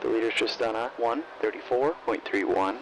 the leader's just done a 1:34.31.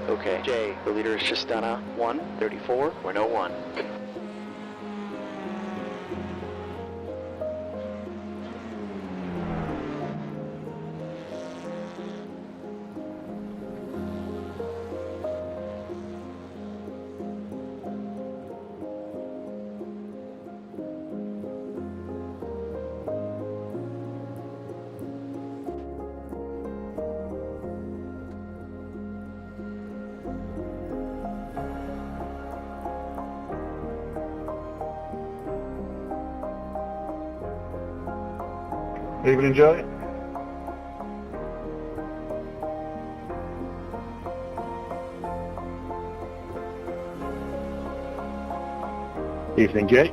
Okay, Jay, the leader is just done a 1:34.01. Evening, Joey. Evening, Jay.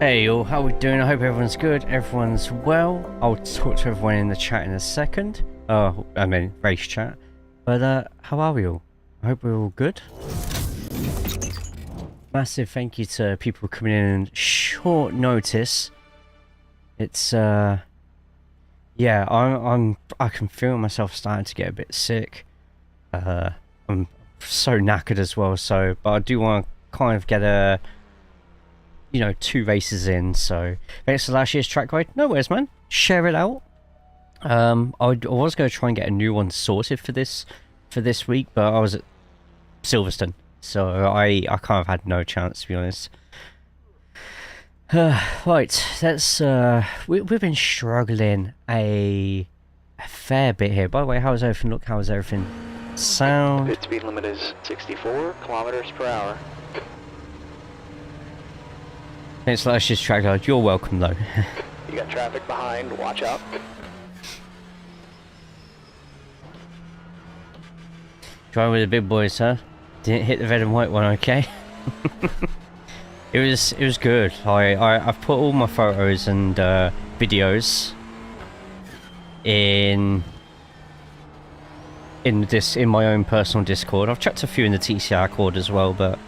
Hey all, how we doing? I hope everyone's good, everyone's well. I'll talk to everyone in the chat in a second. I mean race chat. But how are we all? I hope we're all good. Massive thank you to people coming in short notice. It's yeah, I can feel myself starting to get a bit sick. I'm so knackered as well, so but I do want to kind of get a 2 races in, so thanks for last year's track ride. No worries, man. Share it out. I was going to try and get a new one sorted for this week, but I was at Silverstone, so I kind of had no chance, to be honest. Right, let's we've been struggling a fair bit here. By the way, how's everything look? How's everything sound? Pit speed limit is 64 kilometers per hour. Thanks for last year's track ride. You're welcome, though. You got traffic behind. Watch out. Driving with the big boys, huh? Didn't hit the red and white one, okay? It was good. I've put all my photos and videos in my own personal Discord. I've chucked a few in the TCR cord as well, but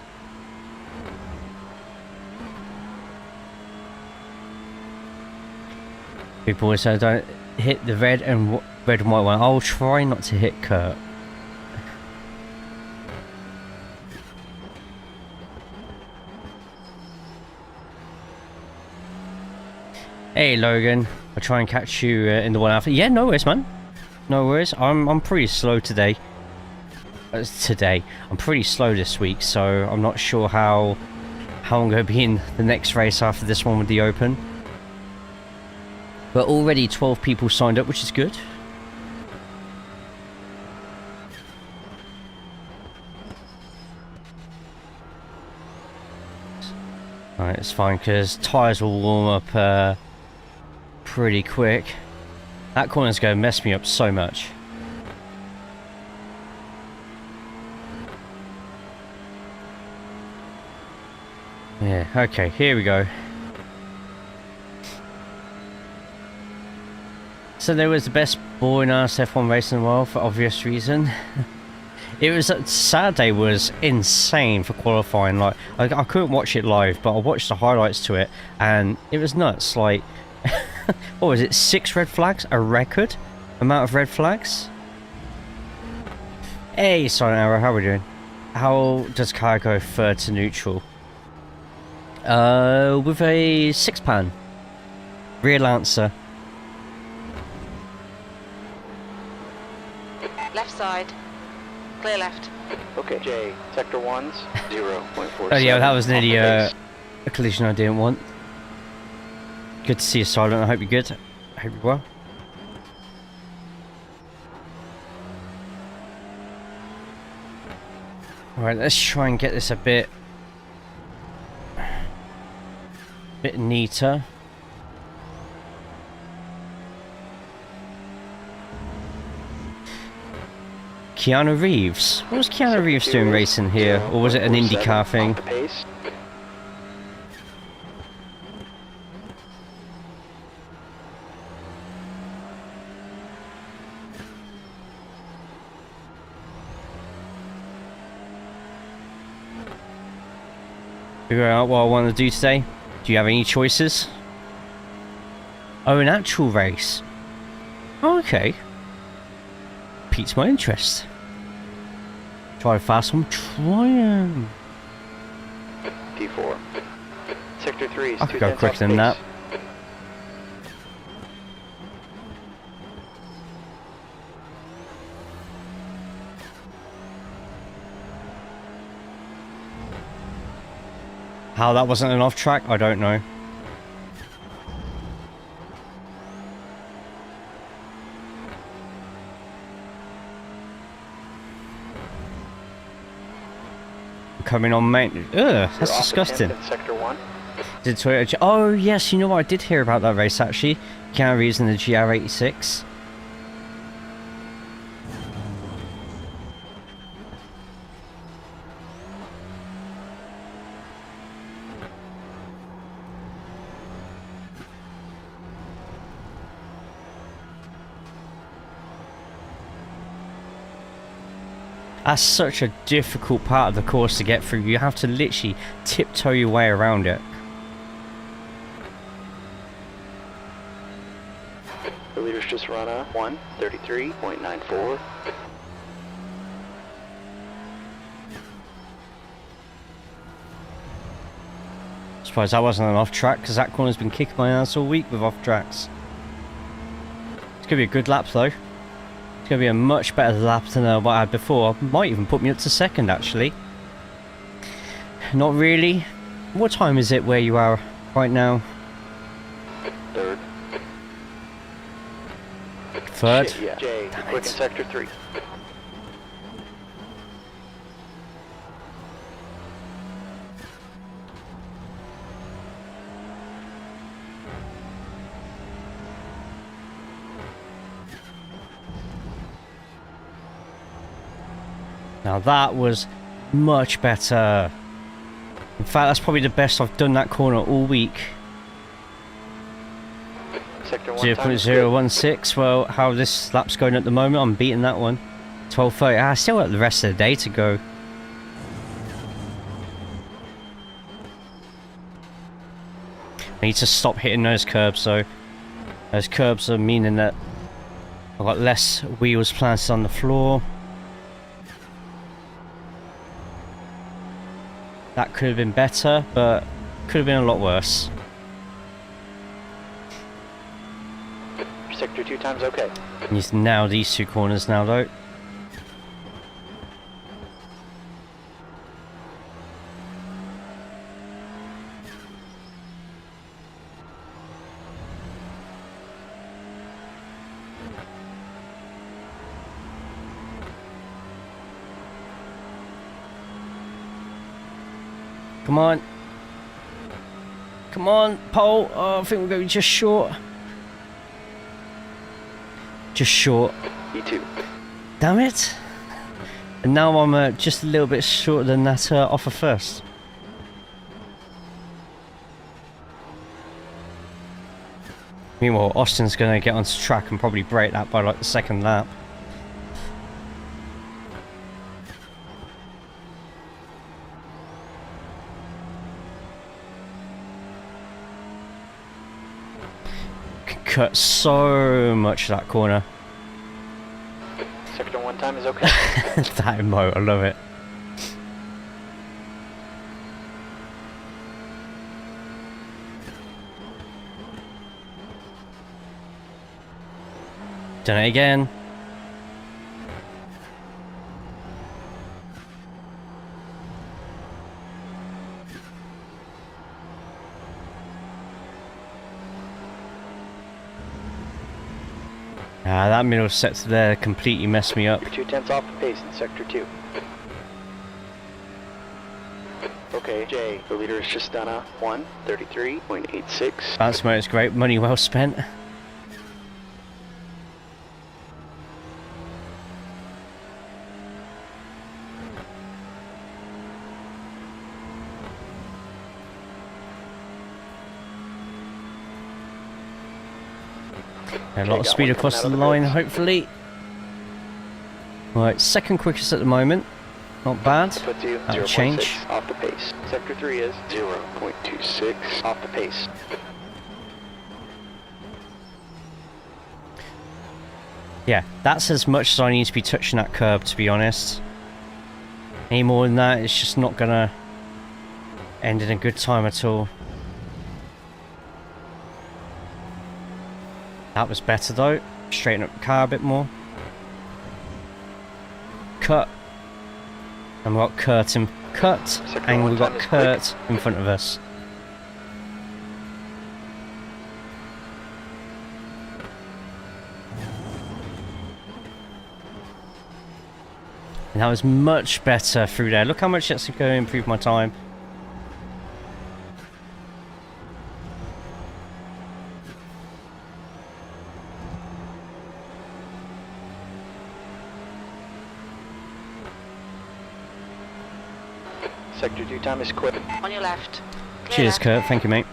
people always say don't hit the red and white one. I'll try not to hit Kurt. Hey Logan, I'll try and catch you in the one after. Yeah, no worries, man. No worries. I'm pretty slow today. I'm pretty slow this week, so I'm not sure how I'm going to be in the next race after this one with the Open. But already 12 people signed up, which is good. Alright, it's fine because tyres will warm up pretty quick. That corner's going to mess me up so much. Yeah, okay, here we go. So there was the best boring ass F1 race in the world for obvious reason. It was Saturday was insane for qualifying. Like I couldn't watch it live, but I watched the highlights to it, and it was nuts. Like, what was it? 6 red flags, a record amount of red flags. Hey, Silent Arrow, how are we doing? How does car go third to neutral? With a 6-pan rear lancer. Left side. Clear left. Okay, J, sector 1's 0.4. Oh yeah, that was nearly a collision I didn't want. Good to see you, Silent. I hope you're good. I hope you're well. Alright, let's try and get this a bit neater. Keanu Reeves? What was Keanu Reeves doing racing here? Or was it an IndyCar thing? Figure out what I want to do today. Do you have any choices? Oh, an actual race. Oh, okay. Piques my interest. Try a fast one. Try him. P4. Sector 3 is I could go quicker than that. How that wasn't an off track, I don't know. Coming on main. Ugh, that's disgusting. Sector 1. Did Toyota? Oh yes, you know what? I did hear about that race actually. Keanu Reeves in the GR86. That's such a difficult part of the course to get through. You have to literally tiptoe your way around it. The leaders just run a 1:33.94. Surprised that wasn't an off track, because that corner's been kicking my ass all week with off tracks. It's gonna be a good lap though. It's going to be a much better lap than what I had before. Might even put me up to second actually. Not really. What time is it where you are right now? Third. Third? Yeah. J, quick in sector 3. Now that was much better. In fact, that's probably the best I've done that corner all week. Sector 1 0.016. Well, how this lap's going at the moment, I'm beating that one. 12:30. I still got the rest of the day to go. I need to stop hitting those curbs, so those curbs are meaning that I've got less wheels planted on the floor. That could have been better, but could have been a lot worse. Sector 2 times okay. Need to nail these two corners now though. Come on. Come on, pole. Oh, I think we're going just short. Just short. E2. Damn it. And now I'm just a little bit shorter than that off of first. Meanwhile, Austin's going to get onto track and probably break that by like the second lap. Can cut so much of that corner. Sector 1 time is okay. That emote, I love it. Done it again. That middle set there completely messed me up. You're 2/10 off the pace in Sector 2. Okay, Jay, the leader is just done a 1:33.86. Bounce mode is great, money well spent. A lot of speed across the line, hopefully. Right, second quickest at the moment. Not bad. That'll change. Off the pace. Sector 3 is 0.26 off the pace. Yeah, that's as much as I need to be touching that curb, to be honest. Any more than that, it's just not gonna end in a good time at all. That was better though. Straighten up the car a bit more. Cut. And we've got Kurt in cut. And we've got Kurt in front of us. And that was much better through there. Look how much that's going to improve my time. Sector 2 time is quick. On your left. Clear Cheers, left. Kurt. Thank you, mate.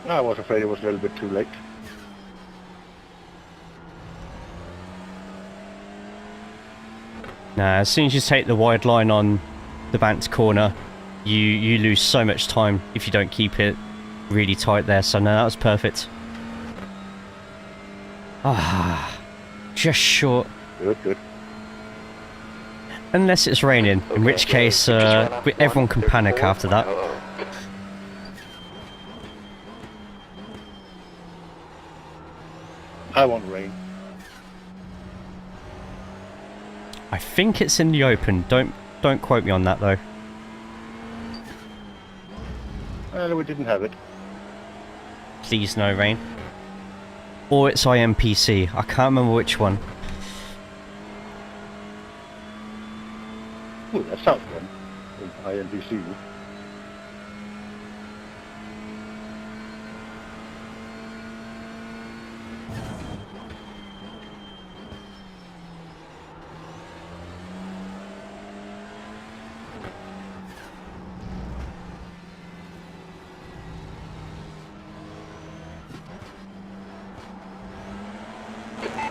I was afraid it was a little bit too late. Nah, as soon as you take the wide line on the banked corner, you lose so much time if you don't keep it really tight there. So no, that was perfect. Ah, just short. Good, good. Unless it's raining, in which case everyone can panic after that. I want rain. I think it's in the open. Don't quote me on that though. Well, we didn't have it. Please no rain. Or it's IMPC. I can't remember which one. Ooh, that sounds fun. INBC.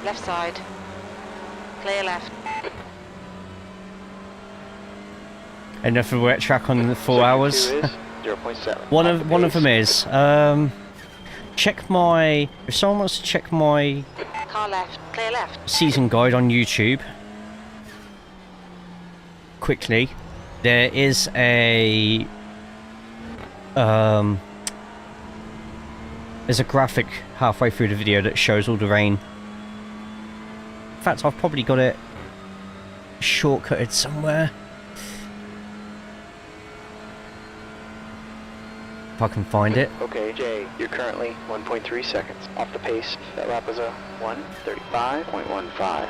Left side. Clear left. Enough of a wet track on the 4 hours. 0.7. one of them is check my, if someone wants to check my Car left. Clear left. season guide on YouTube quickly, there is a there's a graphic halfway through the video that shows all the rain. In fact, I've probably got it shortcutted somewhere. If I can find it. Okay, Jay, you're currently 1.3 seconds off the pace. That lap was a 1:35.15.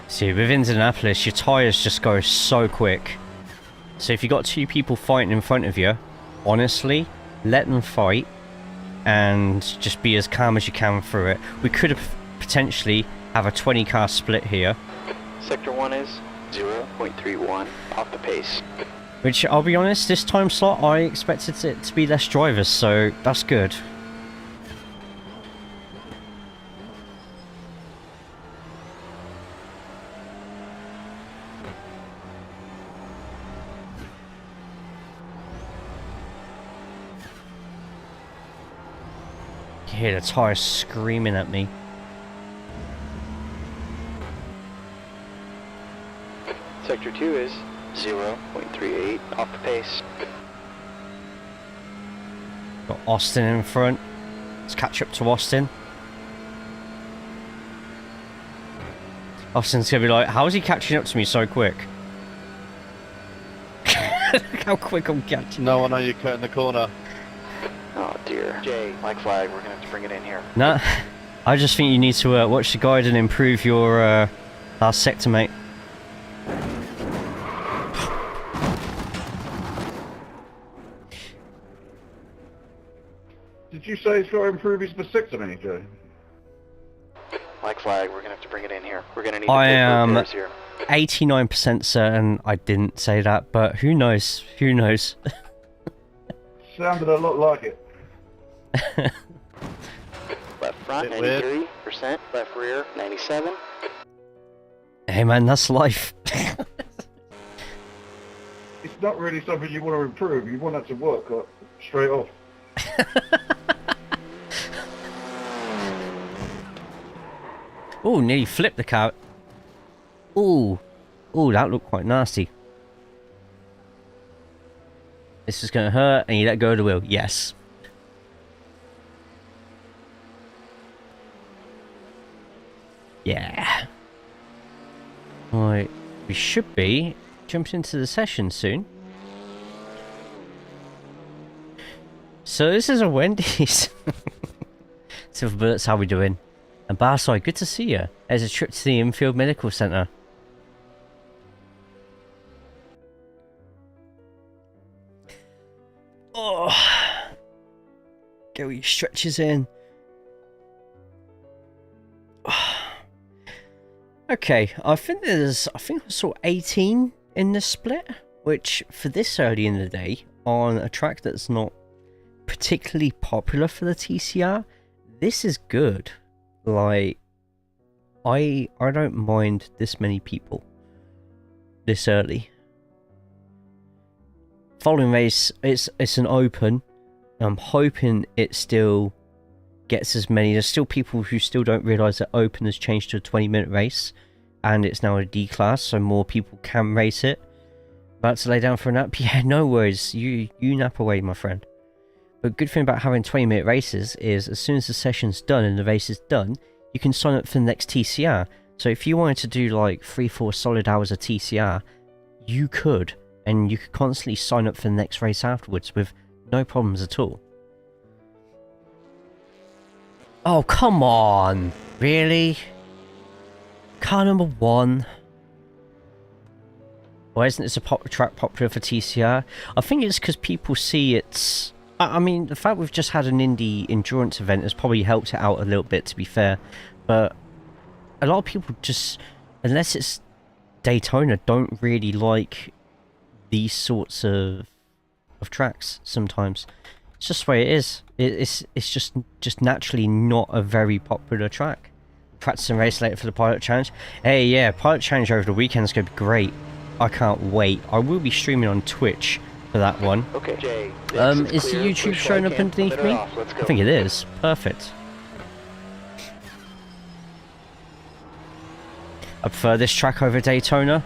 See, with Indianapolis, your tyres just go so quick. So if you've got two people fighting in front of you, honestly, let them fight and just be as calm as you can through it. We could have potentially have a 20 car split here. Sector 1 is 0.31 off the pace. Which, I'll be honest, this time slot I expected it to be less drivers, so that's good. You hear the tyres screaming at me. Sector 2 is 0.38 off the pace. Got Austin in front. Let's catch up to Austin. Austin's gonna be like, how is he catching up to me so quick? Look how quick I'm catching. No one, are you cutting the corner? Oh dear. Jay, like flag, we're gonna have to bring it in here. Nah, I just think you need to watch the guide and improve your last sector, mate. Did you say he's got to improve his vasectomy, Joe? Like flag, we're gonna have to bring it in here. We're gonna need I to am repairs here. 89% certain I didn't say that, but who knows? Who knows? Sounded a lot like it. Left front, Bit weird. 93%. Left rear, 97. Hey man, that's life. It's not really something you want to improve. You want that to work straight off. Oh, nearly flipped the car. Ooh. Ooh, that looked quite nasty. This is going to hurt, and you let go of the wheel. Yes. Yeah. Right. We should be jumping into the session soon. So this is a Wendy's. Silver Bullets, how we doing? And Barside, good to see you. There's a trip to the Infield Medical Centre. Oh, get all your stretches in. Okay, I think I saw 18 in this split, which for this early in the day on a track that's not particularly popular for the TCR, this is good. Like, I don't mind this many people this early. Following race, it's an open. I'm hoping it still gets as many. There's still people who still don't realise that open has changed to a 20-minute race, and it's now a D class, so more people can race it. About to lay down for a nap? Yeah, no worries. You nap away, my friend. But good thing about having 20-minute races is as soon as the session's done and the race is done, you can sign up for the next TCR. So if you wanted to do like 3-4 solid hours of TCR, you could. And you could constantly sign up for the next race afterwards with no problems at all. Oh, come on. Really? Car number 1. Why isn't this a track popular for TCR? I think it's because people see it's... I mean, the fact we've just had an Indy endurance event has probably helped it out a little bit, to be fair. But a lot of people just, unless it's Daytona, don't really like these sorts of tracks sometimes. It's just the way it is. It's just naturally not a very popular track. Practicing race later for the Pilot Challenge. Hey, yeah, Pilot Challenge over the weekend is going to be great. I can't wait. I will be streaming on Twitch for that one. Okay, Jay. Is the YouTube showing up underneath me? I think it is. Perfect. I prefer this track over Daytona.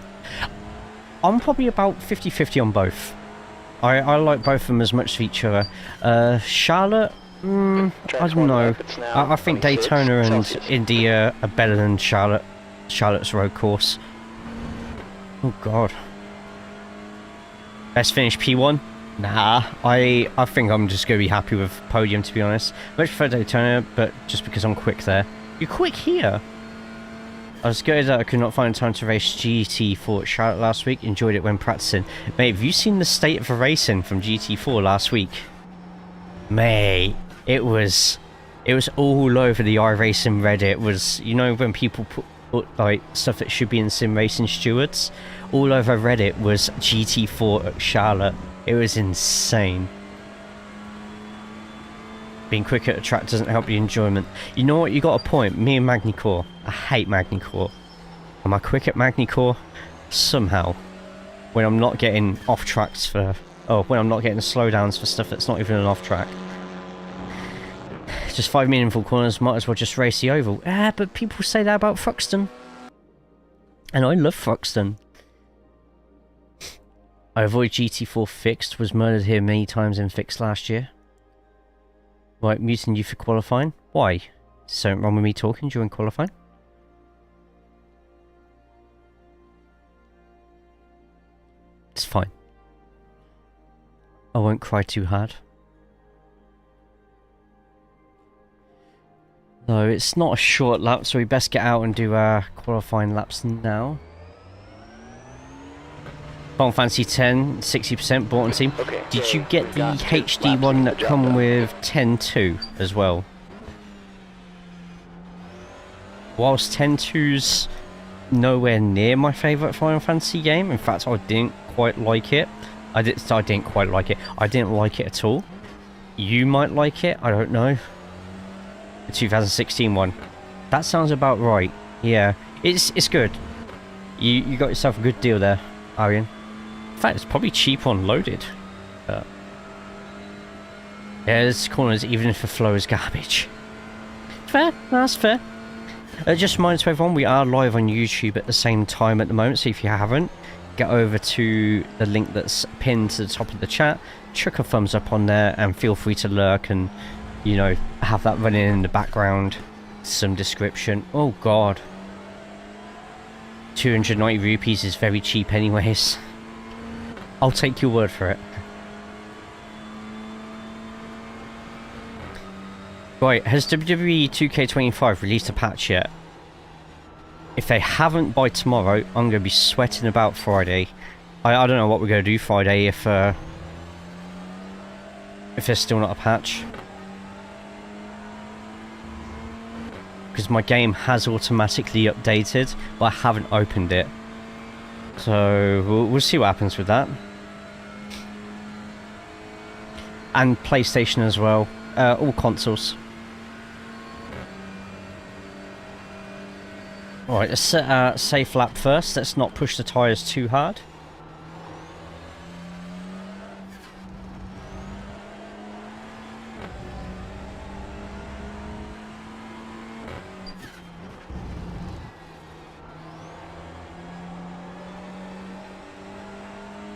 I'm probably about 50-50 on both. I like both of them as much as each other. Charlotte? I don't know. I think Daytona and Indy are better than Charlotte's road course. Oh god. Best finish P1? Nah, I think I'm just going to be happy with podium, to be honest. Much prefer Daytona, but just because I'm quick there. You're quick here? I was scared that I could not find time to race GT4 at Charlotte last week. Enjoyed it when practicing. Mate, have you seen the state of the racing from GT4 last week? Mate, it was It was all over the iRacing Reddit. Was, you know, when people put like stuff that should be in sim racing stewards, all over Reddit was GT4 at Charlotte. It was insane. Being quick at a track doesn't help your enjoyment. You know what? You got a point. Me and Magny-Core. I hate Magny-Core. Am I quick at Magny-Core? Somehow. When I'm not getting off tracks for... Oh, when I'm not getting slowdowns for stuff that's not even an off track. Just 5 meaningful corners, might as well just race the oval. Ah, but people say that about Thruxton. And I love Thruxton. I avoid GT4 fixed, was murdered here many times in fixed last year. Right, muting you for qualifying. Why? Is something wrong with me talking during qualifying? It's fine. I won't cry too hard. No, it's not a short lap, so we best get out and do our qualifying laps now. Final Fantasy 10, 60% bought on team. Okay, Did you get the HD one that come with 10.2 as well? Whilst 10.2's nowhere near my favourite Final Fantasy game, in fact I didn't quite like it. I didn't quite like it. I didn't like it at all. You might like it, I don't know. The 2016 one. That sounds about right. Yeah, it's good. You got yourself a good deal there, Arian. In fact, it's probably cheap on loaded. Yeah, there's corners even if the flow is garbage. Fair, that's fair. Just a reminder to everyone, we are live on YouTube at the same time at the moment, so if you haven't, get over to the link that's pinned to the top of the chat, chuck a thumbs up on there, and feel free to lurk and, you know, have that running in the background. Some description. Oh god. 290 rupees is very cheap anyways. I'll take your word for it. Right, has WWE 2K25 released a patch yet? If they haven't by tomorrow, I'm going to be sweating about Friday. I don't know what we're going to do Friday if there's still not a patch. Because my game has automatically updated, but I haven't opened it. So we'll see what happens with that. And PlayStation as well. All consoles. Alright, let's set a safe lap first. Let's not push the tyres too hard.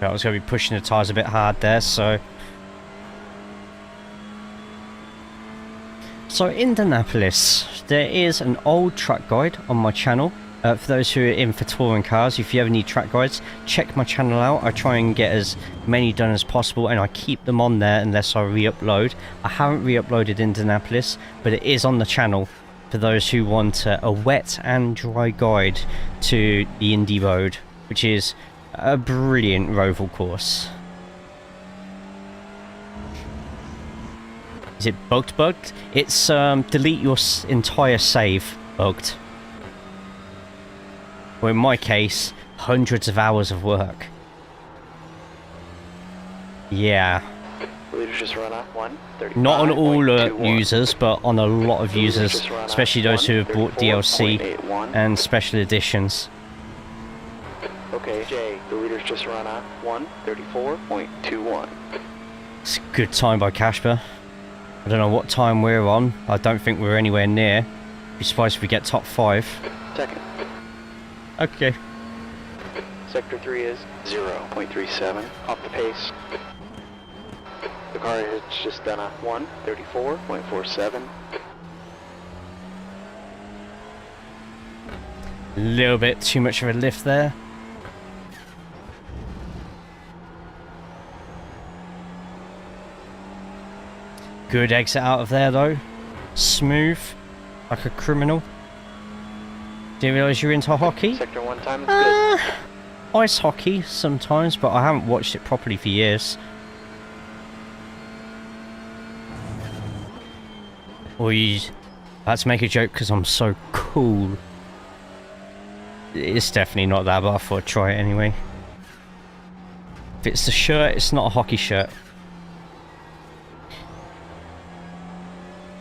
I was going to be pushing the tyres a bit hard there, so... So, Indianapolis, there is an old track guide on my channel. For those who are in for touring cars, if you ever need track guides, check my channel out. I try and get as many done as possible, and I keep them on there unless I re-upload. I haven't re-uploaded Indianapolis, but it is on the channel for those who want a wet and dry guide to the Indy Road, which is a brilliant roval course. Is it bugged? It's delete your entire save bugged. Or in my case, hundreds of hours of work. Yeah. Just run up 1:35.2. Not on all users, but on a lot of users, especially those who have bought DLC and special editions. Okay, Jay, the leader's just run at 1:34.21. It's a good time by Casper. I don't know what time we're on. I don't think we're anywhere near. Be surprised if we get top 5. Second. Okay. Sector 3 is 0.37 off the pace. The car has just done a 1:34.47. A little bit too much of a lift there. Good exit out of there though. Smooth. Like a criminal. Didn't realise you were into hockey? Sector 1 time is good. Ice hockey sometimes, but I haven't watched it properly for years. Or you had to make a joke because I'm so cool. It's definitely not that, but I thought I'd try it anyway. If it's the shirt, it's not a hockey shirt.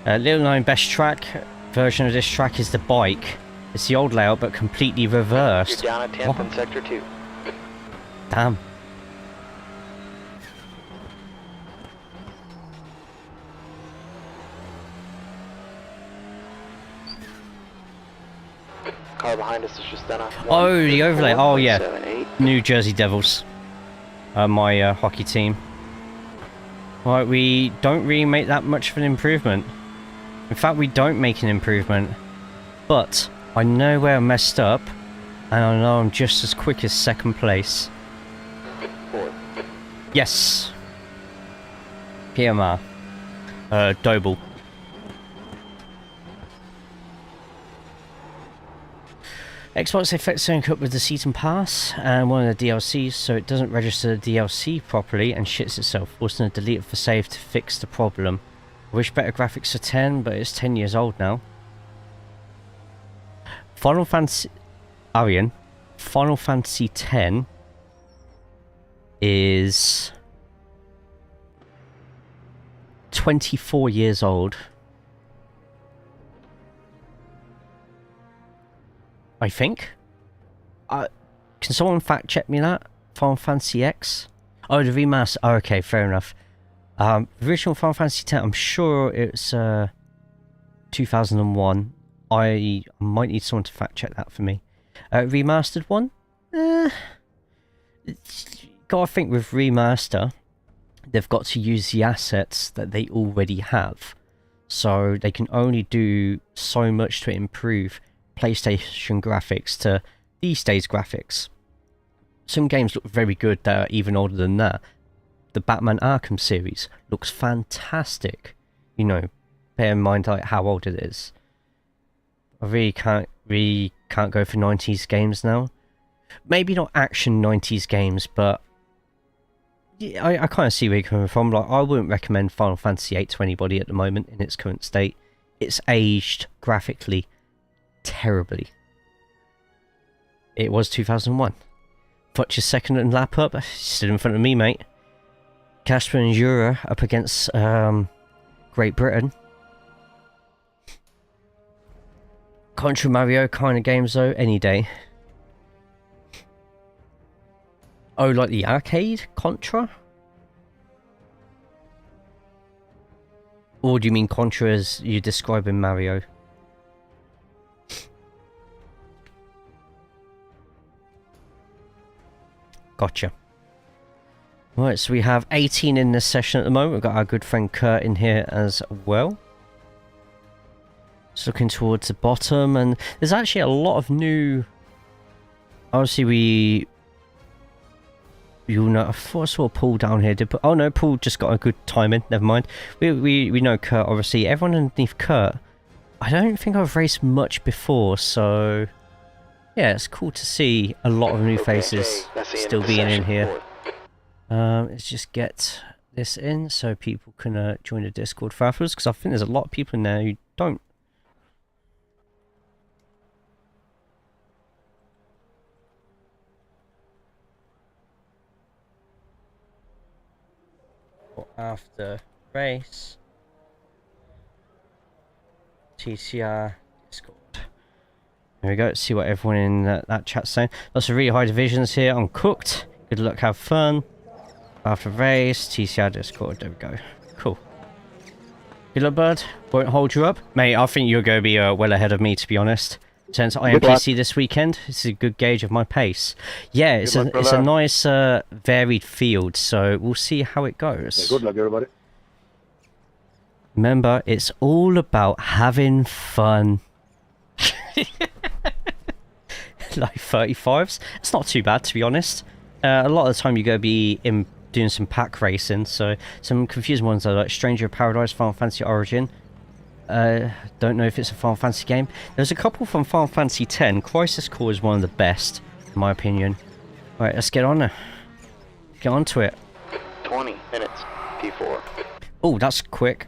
Little known best track version of this track is the bike. It's the old layout but completely reversed. You're down at 10th in sector 2. Damn. Car behind us is just done a Oh, the overlay. Oh, yeah. 1.78. New Jersey Devils. My hockey team. Right, we don't really make that much of an improvement. In fact, we don't make an improvement. But I know where I messed up, and I know I'm just as quick as second place. 4. Yes. PMR. Doble. Xbox effects sync up with the season pass and one of the DLCs, so it doesn't register the DLC properly and shits itself, forcing to delete it for save to fix the problem. I wish better graphics for 10, but it's 10 years old now. Final Fantasy... Arian. Final Fantasy X is 24 years old. I think. Can someone fact check me that? Final Fantasy X? Oh, the remaster. Oh, okay, fair enough. Original Final Fantasy X, I'm sure it's 2001. I might need someone to fact check that for me. Remastered one? Gotta think with remaster, they've got to use the assets that they already have. So they can only do so much to improve PlayStation graphics to these days graphics. Some games look very good that are even older than that. The Batman Arkham series looks fantastic. You know, bear in mind like how old it is. I really can't go for 90s games now. Maybe not action 90s games, but yeah, I kind of see where you're coming from. Like, I wouldn't recommend Final Fantasy VIII to anybody at the moment in its current state. It's aged graphically terribly. It was 2001. Futch's second and lap up, still in front of me, mate. Casper and Jura up against Great Britain. Contra Mario kind of games though, any day. Oh, like the arcade Contra? Or do you mean Contra as you describe in Mario? Gotcha. Right, so we have 18 in this session at the moment. We've got our good friend Kurt in here as well. Just looking towards the bottom, and there's actually a lot of new... Obviously, you'll know, I thought I saw Paul down here. Oh no, Paul just got a good time in. Never mind. We know Kurt, obviously. Everyone underneath Kurt, I don't think I've raced much before, so... Yeah, it's cool to see a lot of new faces still being in here. Let's just get this in so people can join the Discord for afterwards, because I think there's a lot of people in there who don't. After race, TCR Discord. There we go. Let's see what everyone in that chat's saying. Lots of really high divisions here. Uncooked. Good luck. Have fun. After race, TCR Discord. There we go. Cool. Good luck, bud. Won't hold you up, mate. I think you're going to be well ahead of me, to be honest. Since IMPC this weekend, this is a good gauge of my pace. Yeah, it's a nice varied field, so we'll see how it goes. Yeah, good luck, everybody. Remember, it's all about having fun. Like 35s. It's not too bad, to be honest. A lot of the time you're going to be doing some pack racing, so some confusing ones are like Stranger of Paradise, Final Fantasy Origin. Don't know if it's a Final Fantasy game. There's a couple from Final Fantasy X. Crisis Core is one of the best, in my opinion. Alright, let's get on there. Get on to it. 20 minutes, P4. Oh, that's quick.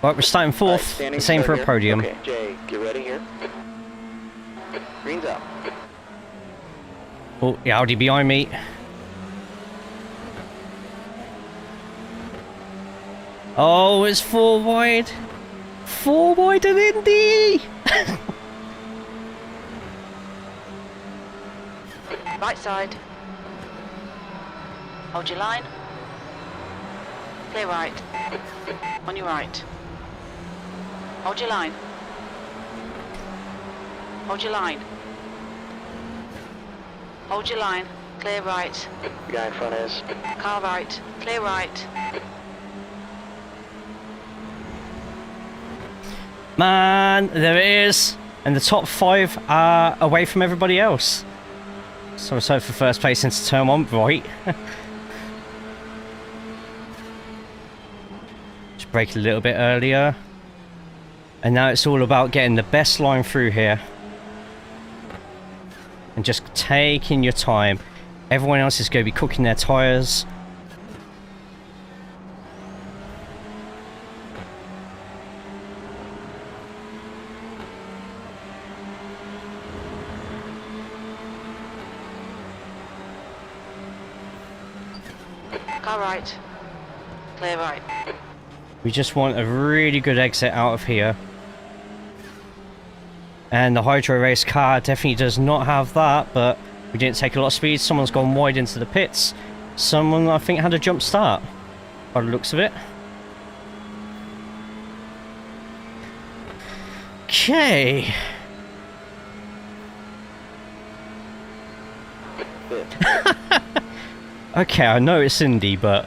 Right, we're starting Alright, 4th. standing The same for a start here. podium. Okay, Jay, get ready here. Green's up. Oh, the Audi behind me. Oh, it's 4 wide. 4 wide at Indy. Right side. Hold your line. Clear right. On your right. Hold your line. Hold your line. Hold your line. Clear right. The guy in front is. Car right. Clear right. Man, there it is. And the top 5 are away from everybody else. So let's hope for first place into turn 1, right? Just brake a little bit earlier. And now it's all about getting the best line through here. And just taking your time. Everyone else is going to be cooking their tyres. Car right. Clear right. We just want a really good exit out of here. And the Hydro Race car definitely does not have that, but we didn't take a lot of speed. Someone's gone wide into the pits. Someone, I think, had a jump start, by the looks of it. Okay. Okay, I know it's Indy, but...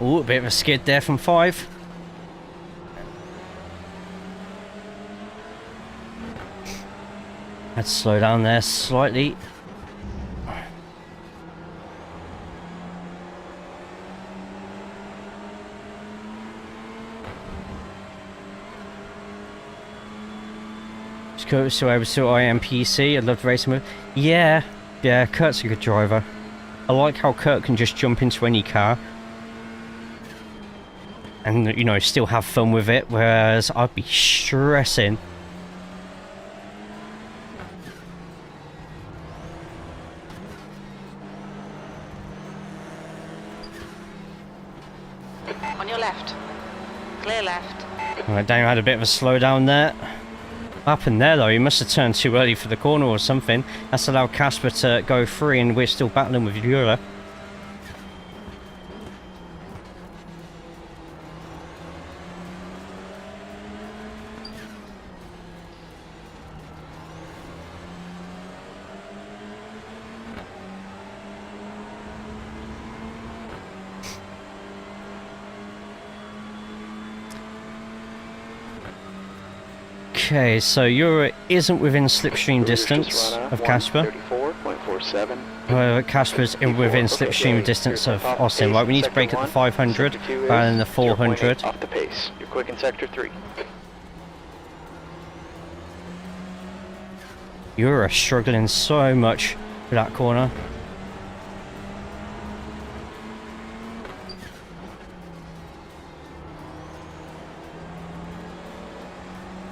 Ooh, a bit of a skid there from 5. Had to slow down there slightly. Just Kurt still able to IMPC. I'd love to race him with. Yeah, Kurt's a good driver. I like how Kurt can just jump into any car. And, you know, still have fun with it, whereas I'd be stressing. On your left. Clear left. Alright, Daniel had a bit of a slowdown there. Up in there though, he must have turned too early for the corner or something. That's allowed Casper to go free, and we're still battling with Eura. Okay, so Eura isn't within slipstream distance of Casper. 34.47. Casper's within slipstream distance of Austin. Right, we need to brake at the 500 rather than the 400. Off the pace. You're quick in sector 3. Eura struggling so much for that corner.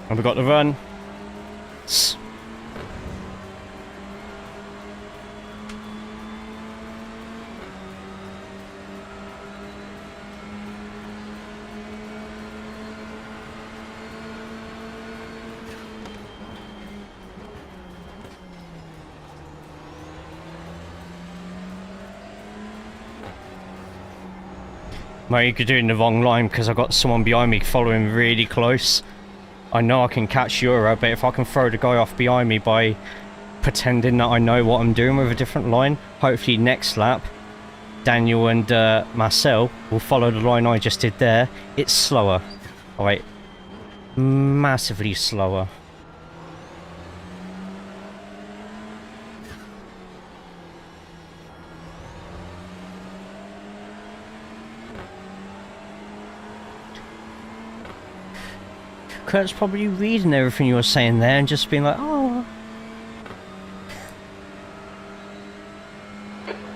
And we got the run. Mate, you could do it in the wrong line because I've got someone behind me following really close. I know I can catch Eura, but if I can throw the guy off behind me by pretending that I know what I'm doing with a different line, hopefully next lap Daniel and Marcel will follow the line I just did there. It's slower. Oh wait, massively slower. Kurt's probably reading everything you were saying there and just being like, oh.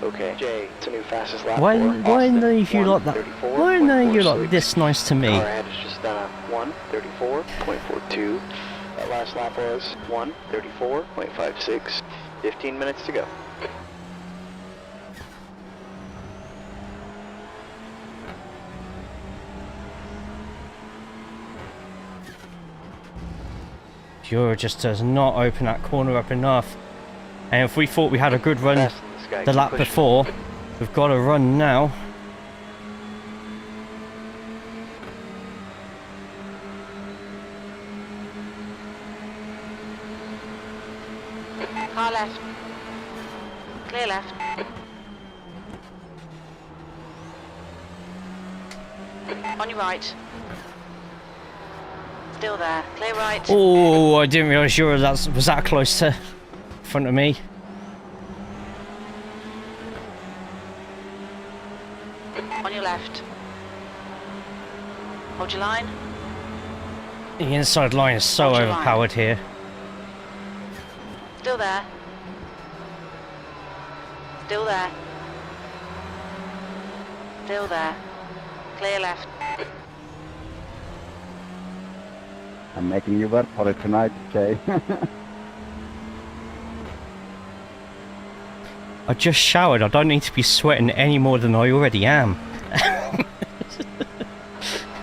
Okay, Jay, it's a new fastest lap Why for are Austin, none of you lot that? 1:34.46. Why are none of you lot this nice to me? Car ahead has just done a 1:34.42. That last lap was 1:34.56. 15 minutes to go. Pure just does not open that corner up enough. And if we thought we had a good run Fast in this guy, the keep lap pushing. before, we've got to run now. Car left. Clear left. On your right. Still there. Clear right. Oh, I didn't realise you were was that close to front of me. On your left. Hold your line. The inside line is so Hold your line. overpowered here. Still there. Still there. Still there. Clear left. I'm making you work for it tonight, Jay. I just showered. I don't need to be sweating any more than I already am.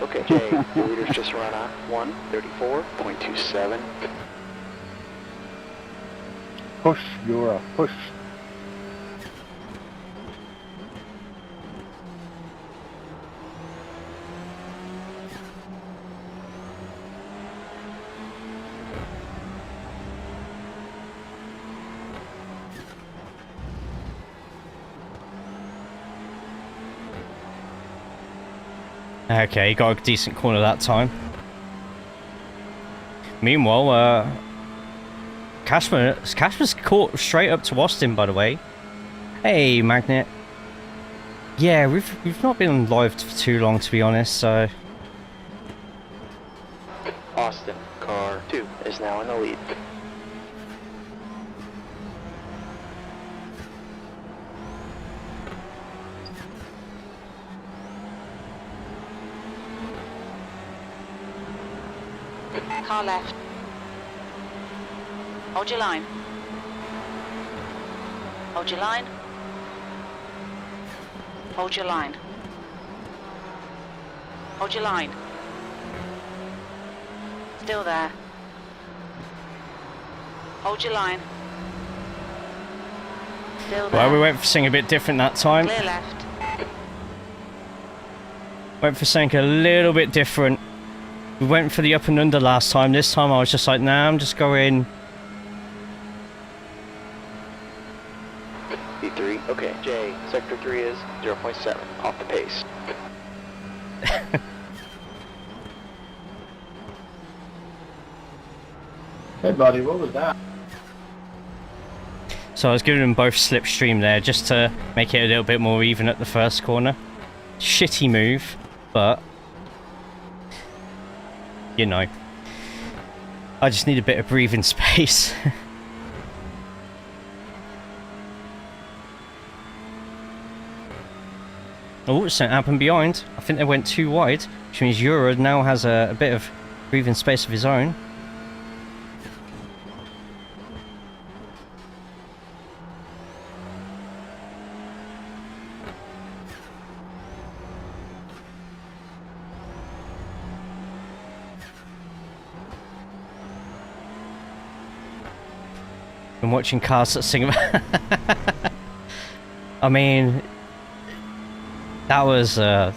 Okay, Jay, the leader's just run a 1:34.27. Push, Euro, push. Okay, got a decent corner that time. Meanwhile, Casper's caught straight up to Austin, by the way. Hey, Magnet. Yeah, we've not been live for too long, to be honest. So Austin, car 2 is now in the lead. Car left. Hold your line. Hold your line. Hold your line. Hold your line. Still there. Hold your line. Still there. well, we went for something a bit different that time. Clear left. Went for something a little bit different. We went for the up and under last time. This time I was just like, nah, I'm just going. B3, okay, Jay, sector 3 is 0.7 off the pace. Hey buddy, what was that? So I was giving them both slipstream there just to make it a little bit more even at the first corner. Shitty move, but you know, I just need a bit of breathing space. Oh, something happened behind. I think they went too wide, which means Euro now has a bit of breathing space of his own. Been watching cars that sing about I mean, that was that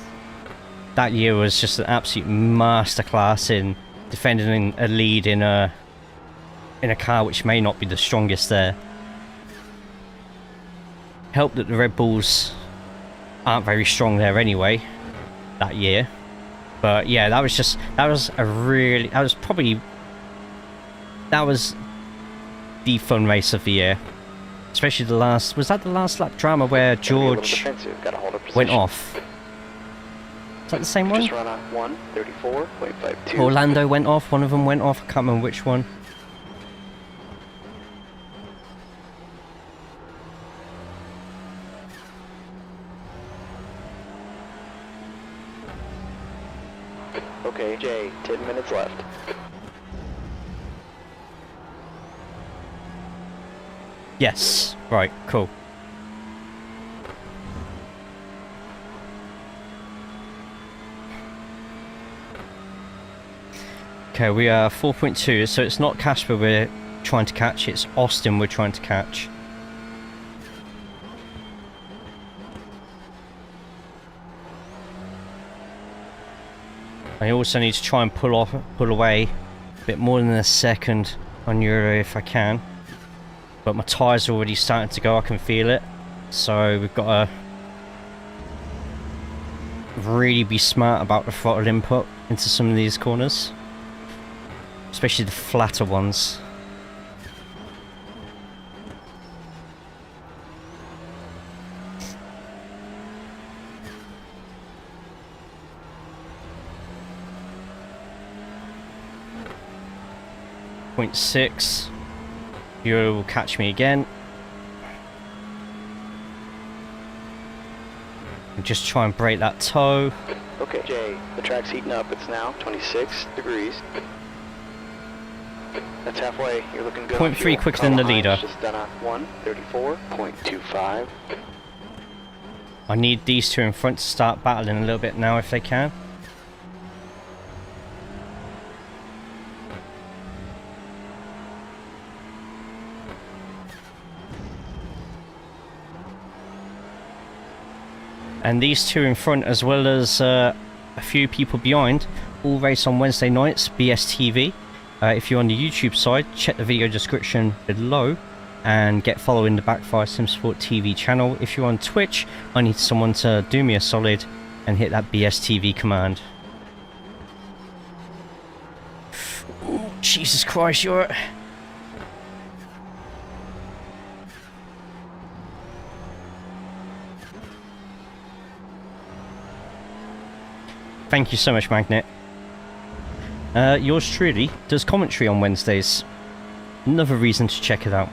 year was just an absolute masterclass in defending a lead in a car which may not be the strongest there. Helped that the Red Bulls aren't very strong there anyway that year, but yeah, that was the fun race of the year, especially the last. Was that the last lap drama where George went off? Is that the same one? Just run a 1:34.52. Orlando went off. One of them went off. I can't remember which one. Okay, Jay, 10 minutes left. Yes. Right, cool. Okay, we are 4.2, so it's not Casper we're trying to catch, it's Austin we're trying to catch. I also need to try and pull away a bit more than a second on Euro if I can. But my tyres are already starting to go, I can feel it. So we've got to really be smart about the throttle input into some of these corners. Especially the flatter ones. .6. Euro will catch me again. And just try and break that toe. Okay, Jay, the track's heating up. It's now 26 degrees. That's halfway. You're looking good. 0.3 quicker than the leader. Just done a 1:34.25. I need these two in front to start battling a little bit now if they can. And these two in front, as well as a few people behind, all race on Wednesday nights, BSTV. If you're on the YouTube side, check the video description below and get following the Backfire SimSport TV channel. If you're on Twitch, I need someone to do me a solid and hit that BSTV command. Ooh, Jesus Christ, you're... Thank you so much, Magnet. Yours truly does commentary on Wednesdays. Another reason to check it out.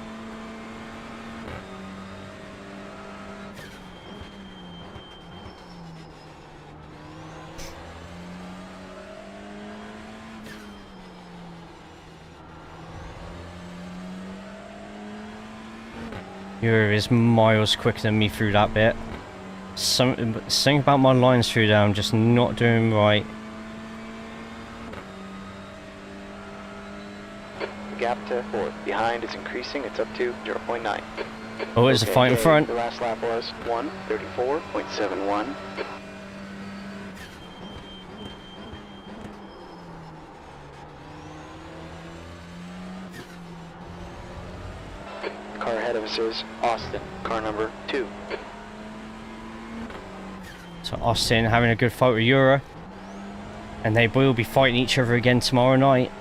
You're is miles quicker than me through that bit. Something about my lines through there I'm just not doing right. The gap to fourth. Behind is increasing. It's up to 0.9. Oh, there's a fight in front. The last lap was 1:34.71. Car ahead of us is Austin, car number 2. So Austin having a good fight with Euro. And they will be fighting each other again tomorrow night.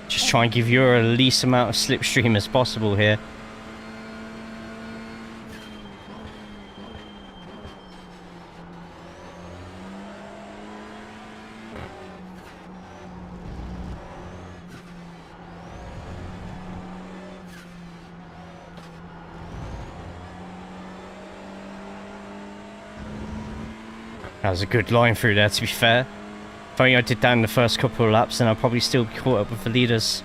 Just try and give Euro the least amount of slipstream as possible here. That was a good line through there, to be fair. If only I did that in the first couple of laps, then I'd probably still be caught up with the leaders.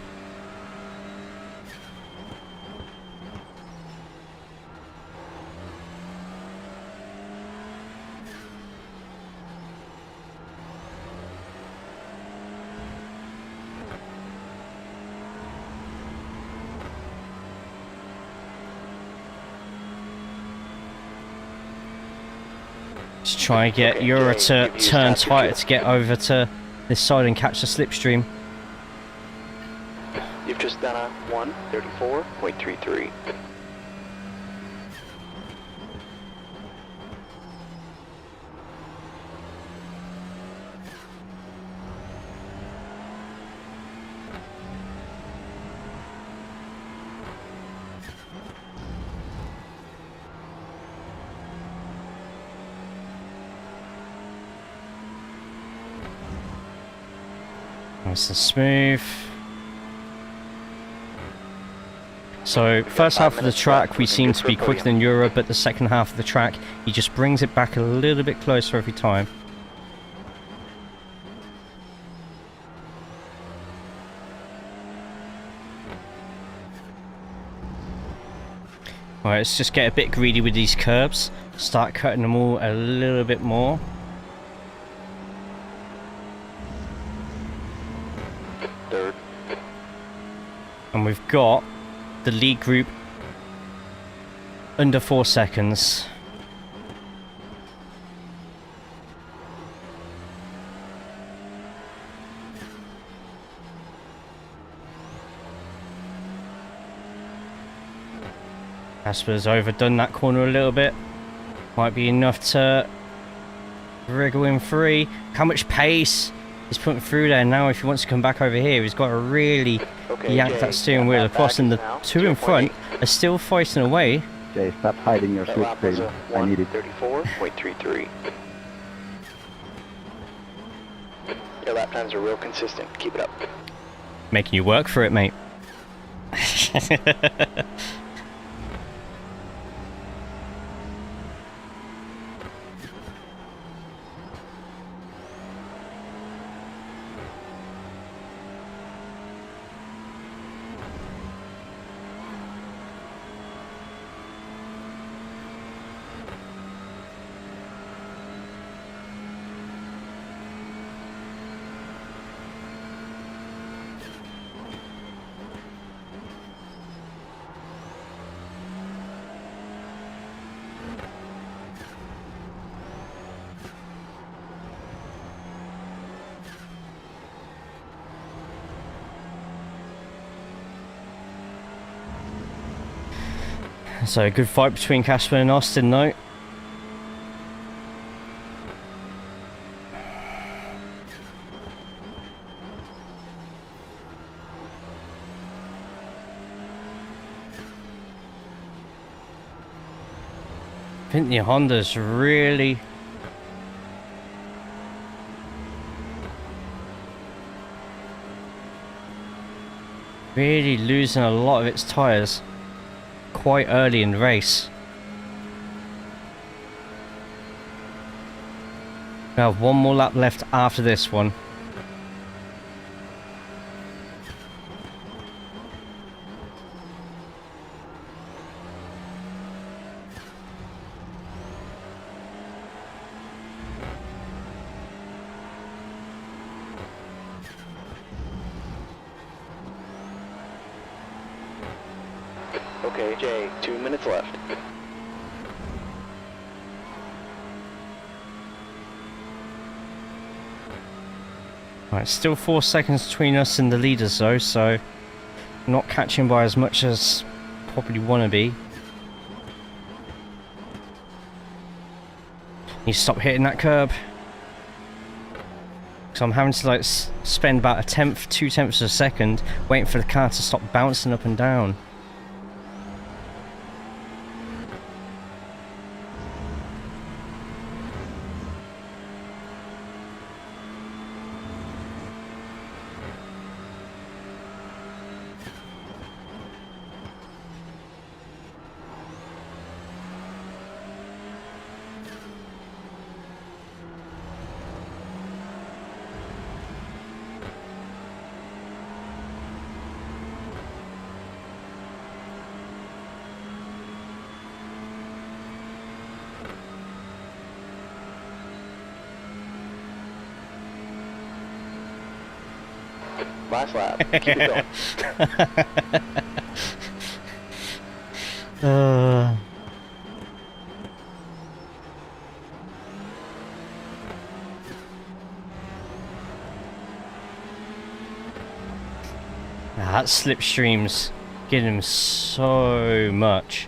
Just try and get Euro to turn tighter to get over to this side and catch the slipstream. You've just done a 1:34.33. Nice and smooth. So first half of the track we seem to be quicker than Europe, but the second half of the track he just brings it back a little bit closer every time. Alright, let's just get a bit greedy with these curbs. Start cutting them all a little bit more. Third. And we've got the lead group under 4 seconds. Casper's overdone that corner a little bit. Might be enough to wriggle him free. How much pace he's putting through there now. If he wants to come back over here, he's got to really yank that steering wheel across, and the two in front are still fighting away. Jay, stop hiding your slipstream. I need it. 34.33. Your lap times are real consistent. Keep it up. Making you work for it, mate. So a good fight between Casper and Austin though. I think the Honda's really losing a lot of its tyres quite early in the race. We have one more lap left after this one. Okay, Jay, 2 minutes left. Right, still 4 seconds between us and the leaders though, so not catching by as much as probably want to be. You stop hitting that curb. So I'm having to like spend about a tenth, 2/10 of a second waiting for the car to stop bouncing up and down. Last lap. Keep it going. That slipstream's getting him so much.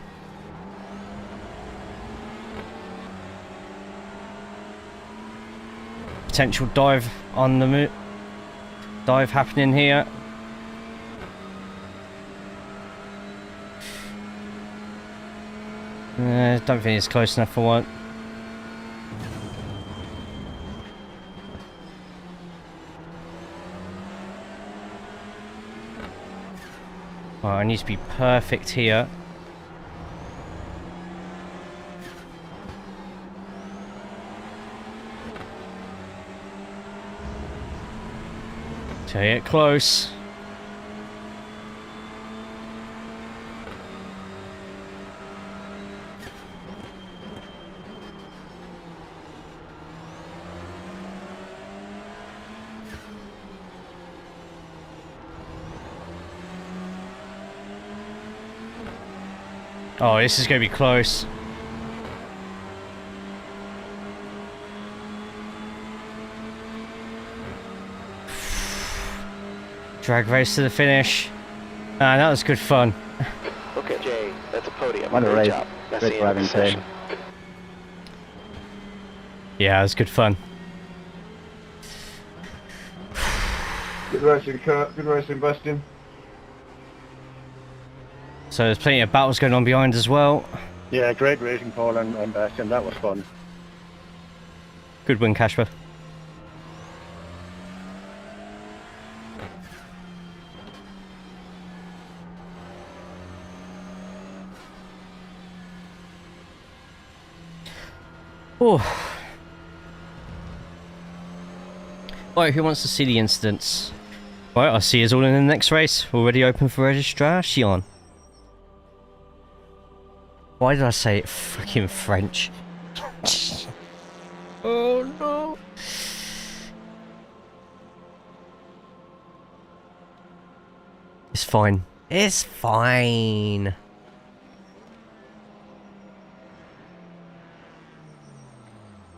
Potential dive on the dive happening here. Don't think it's close enough for one. Oh, I need to be perfect here. So get close. Oh, this is going to be close. Drag race to the finish. Ah, that was good fun. Okay, Jay, that's a podium. What a Great race. job. That's Great the end of the driving session. day. Yeah, it was good fun. Good racing, Kurt. Good racing, Bastian. So there's plenty of battles going on behind as well. Yeah, great racing, Paul and Bastian. That was fun. Good win, Casper. Oh. Right, who wants to see the incidents? Right, I'll see us all in the next race. Already open for registration. Why did I say it fucking French? Oh no. It's fine. It's fine.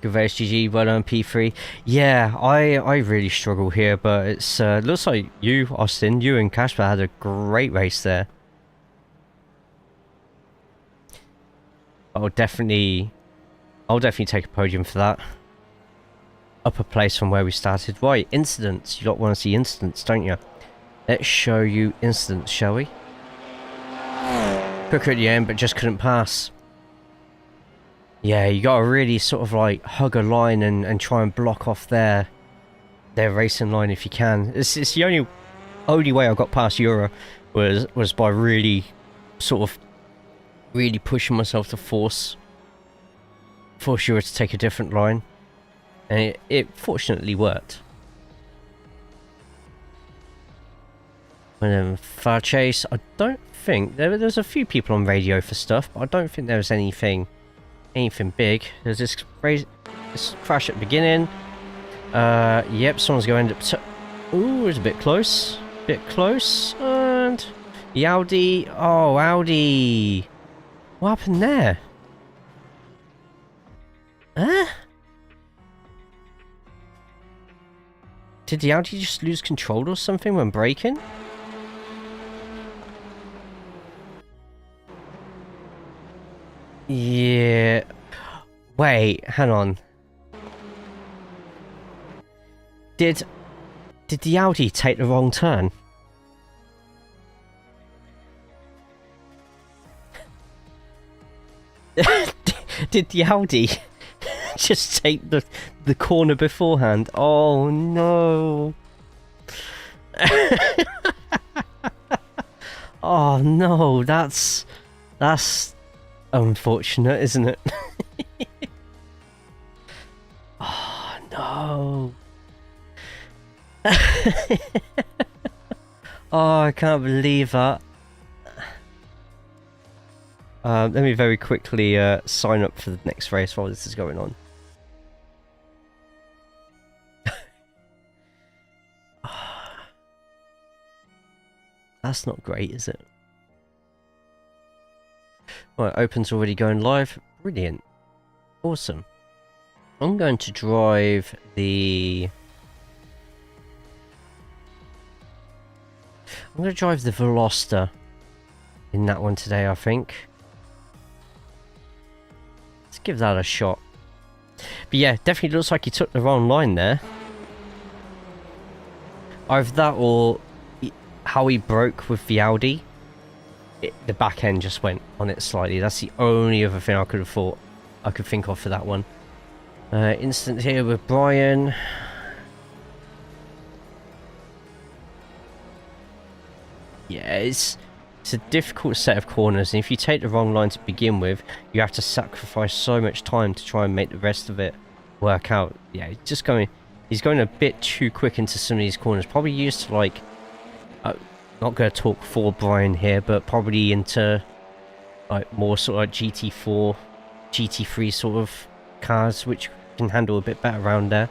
Good race, GG. Well done, P3. Yeah, I really struggle here, but it's looks like you, Austin, you and Casper had a great race there. I'll definitely take a podium for that. Upper place from where we started. Right, incidents. You don't want to see incidents, don't you? Let's show you incidents, shall we? Quicker at the end, but just couldn't pass. Yeah, you gotta really sort of like hug a line and try and block off their racing line if you can. It's the only way I got past Euro was by really sort of really pushing myself to force Euro to take a different line, and it fortunately worked. And then far chase, I don't think there's a few people on radio for stuff, but I don't think there was anything big. There's this crash at the beginning. Yep, someone's going to end up. Ooh, it's a bit close. And the Audi. Oh, Audi. What happened there? Huh? Did the Audi just lose control or something when braking? Yeah. Wait, hang on. Did the Audi take the wrong turn? Did the Audi just take the corner beforehand? Oh no. Oh no, that's unfortunate, isn't it? Oh no. Oh, I can't believe that. Let me very quickly sign up for the next race while this is going on. That's not great, is it? Right, Open's already going live. Brilliant. Awesome. I'm going to drive the... Veloster in that one today, I think. Let's give that a shot. But yeah, definitely looks like he took the wrong line there. Either that or how he broke with the Audi. The back end just went on it slightly. That's the only other thing I could think of for that one. Instant here with Brian. Yeah, it's It's a difficult set of corners, and if you take the wrong line to begin with, you have to sacrifice so much time to try and make the rest of it work out. Yeah, he's going a bit too quick into some of these corners. Probably used to like, not going to talk for Brian here, but probably into like more sort of like GT4, GT3 sort of cars, which can handle a bit better around there.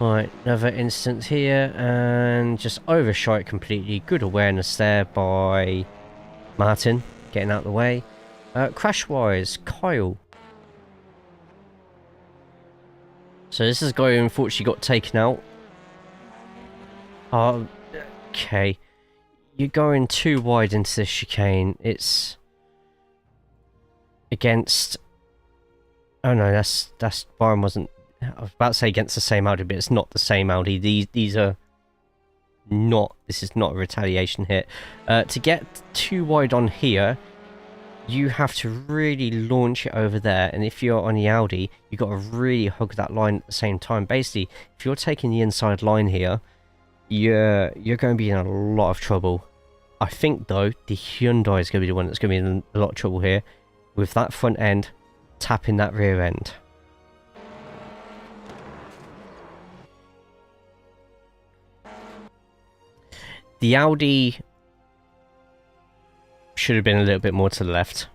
Right, another instance here, and just overshot it completely. Good awareness there by Martin, getting out of the way. Crash-wise, Kyle. So this is a guy who unfortunately got taken out. Okay. You're going too wide into this chicane. It's against... Oh no, that's Byron wasn't... I was about to say against the same Audi, but it's not the same Audi. These are not... This is not a retaliation hit. To get too wide on here, you have to really launch it over there. And if you're on the Audi, you've got to really hug that line at the same time. Basically, if you're taking the inside line here, you're going to be in a lot of trouble. I think, though, the Hyundai is going to be the one that's going to be in a lot of trouble here. With that front end tapping that rear end. The Audi should have been a little bit more to the left.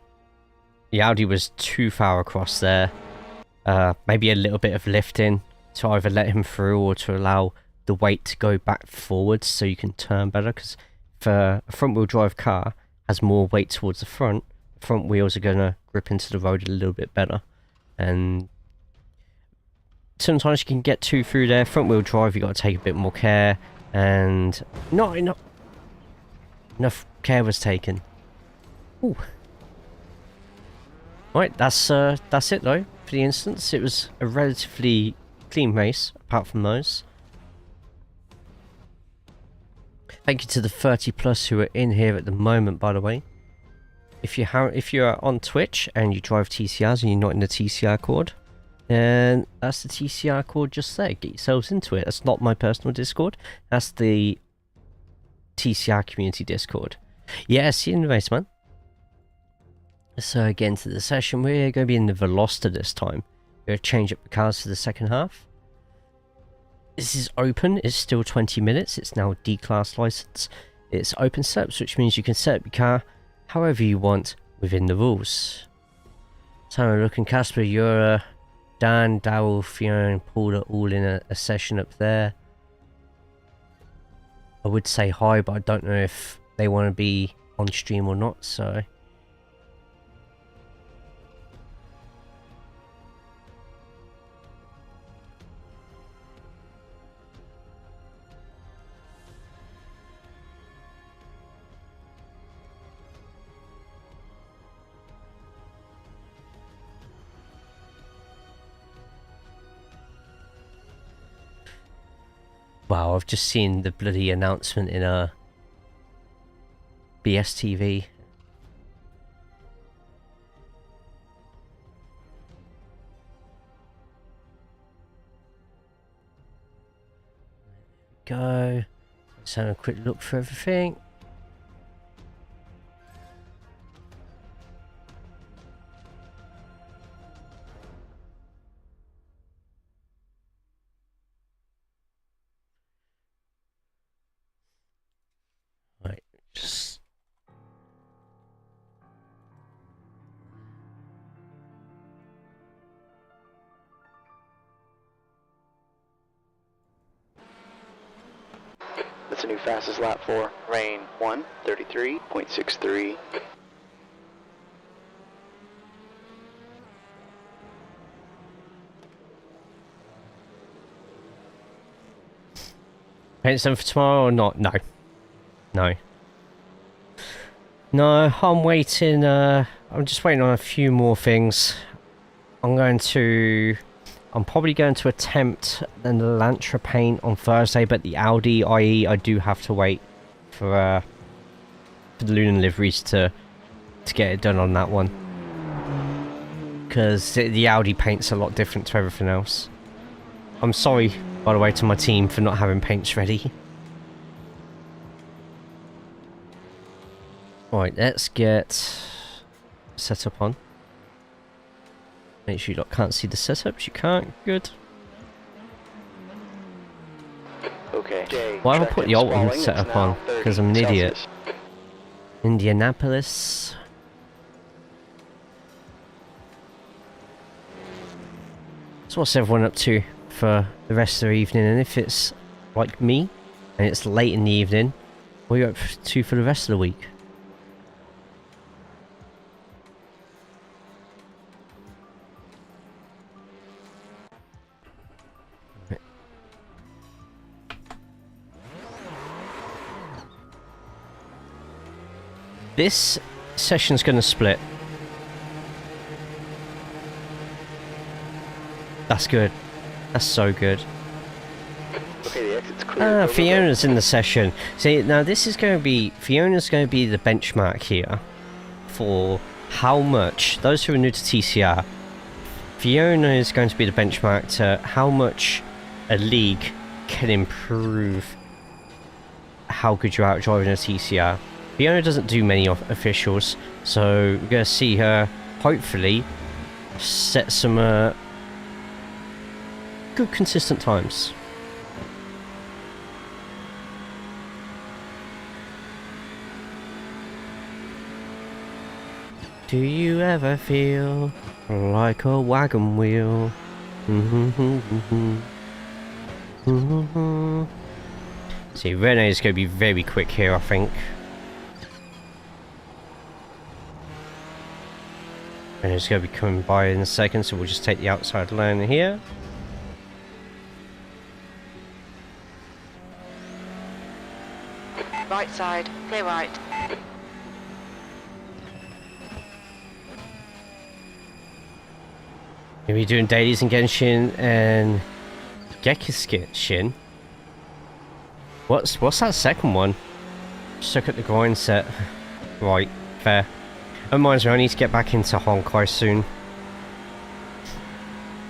The Audi was too far across there. Maybe a little bit of lifting to either let him through or to allow the weight to go back forwards so you can turn better. Because for a front-wheel drive car has more weight towards the front wheels are going to grip into the road a little bit better. And sometimes you can get too through there. Front-wheel drive, you've got to take a bit more care. And not enough care was taken. Ooh. Right, that's it though for the instance. It was a relatively clean race apart from those. Thank you to the 30+ who are in here at the moment, by the way. If you're on Twitch and you drive TCRs and you're not in the TCR cord, and that's the TCR cord just there. Get yourselves into it. That's not my personal Discord. That's the TCR community Discord. Yeah, see you in the race, man. So again to the session, we're going to be in the Veloster this time. We're going to change up the cars for the second half. This is open. It's still 20 minutes. It's now a D-Class license. It's open setups, which means you can set up your car however you want within the rules. So looking, Casper, you're... Dan, Daryl, Fiona and Paul are all in a session up there. I would say hi, but I don't know if they want to be on stream or not, so... Wow, I've just seen the bloody announcement in BSTV. Go. Let's have a quick look for everything. That's a new fastest lap for rain 1:33.63. Paint some for tomorrow or not? No. No. No, I'm waiting, I'm just waiting on a few more things. I'm probably going to attempt the Elantra paint on Thursday, but the Audi IE, I do have to wait for the Lunar liveries to get it done on that one. Because the Audi paint's a lot different to everything else. I'm sorry, by the way, to my team for not having paints ready. Right, let's get setup on. Make sure you lot can't see the setups. You can't. Good. Okay. Why have I put the Oulton setup on? Because I'm an idiot. Indianapolis. So what's everyone up to for the rest of the evening? And if it's like me, and it's late in the evening, what are you up to for the rest of the week? This session's going to split. That's good. That's so good. Okay, the exit's clear. Ah, Fiona's in the session. See, now this is going to be... Fiona's going to be the benchmark here for how much... Those who are new to TCR, Fiona is going to be the benchmark to how much a league can improve how good you're out driving a TCR. Fiona doesn't do many officials, so we're going to see her, hopefully, set some good consistent times. Do you ever feel like a wagon wheel? See, Renee is going to be very quick here, I think. And it's going to be coming by in a second, so we'll just take the outside lane here. Right side, clear right. Gonna be doing dailies in Genshin and Gekishin. What's that second one? Just look at the grind set. Right, fair. That reminds me, I need to get back into Honkai soon.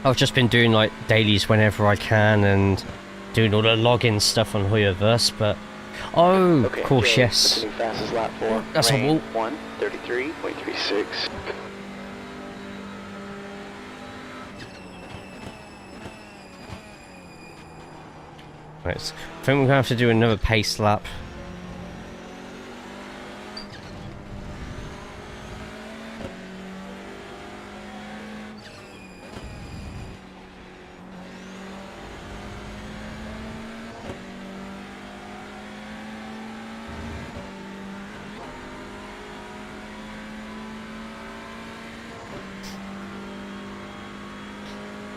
I've just been doing like dailies whenever I can and doing all the login stuff on Hoyoverse, but oh, Okay, of course, Jay, yes. listening fastest lap 4. That's a Rain, wall. 1:33.36. Right, so I think we're gonna have to do another pace lap.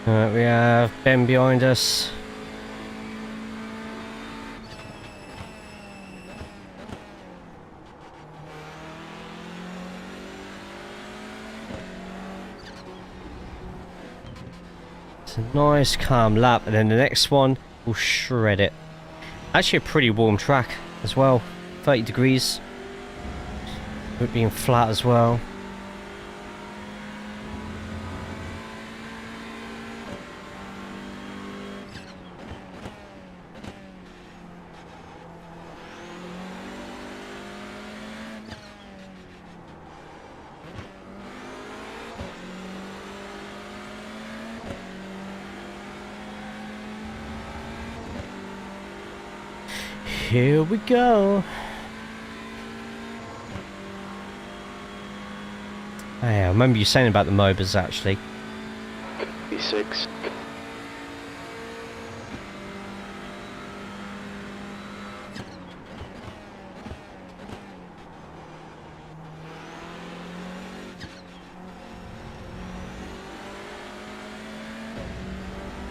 We have Ben behind us. It's a nice calm lap, and then the next one will shred it. Actually a pretty warm track as well, 30 degrees. It being flat as well. Here we go. Oh, yeah, I remember you saying about the MOBAs actually. V6.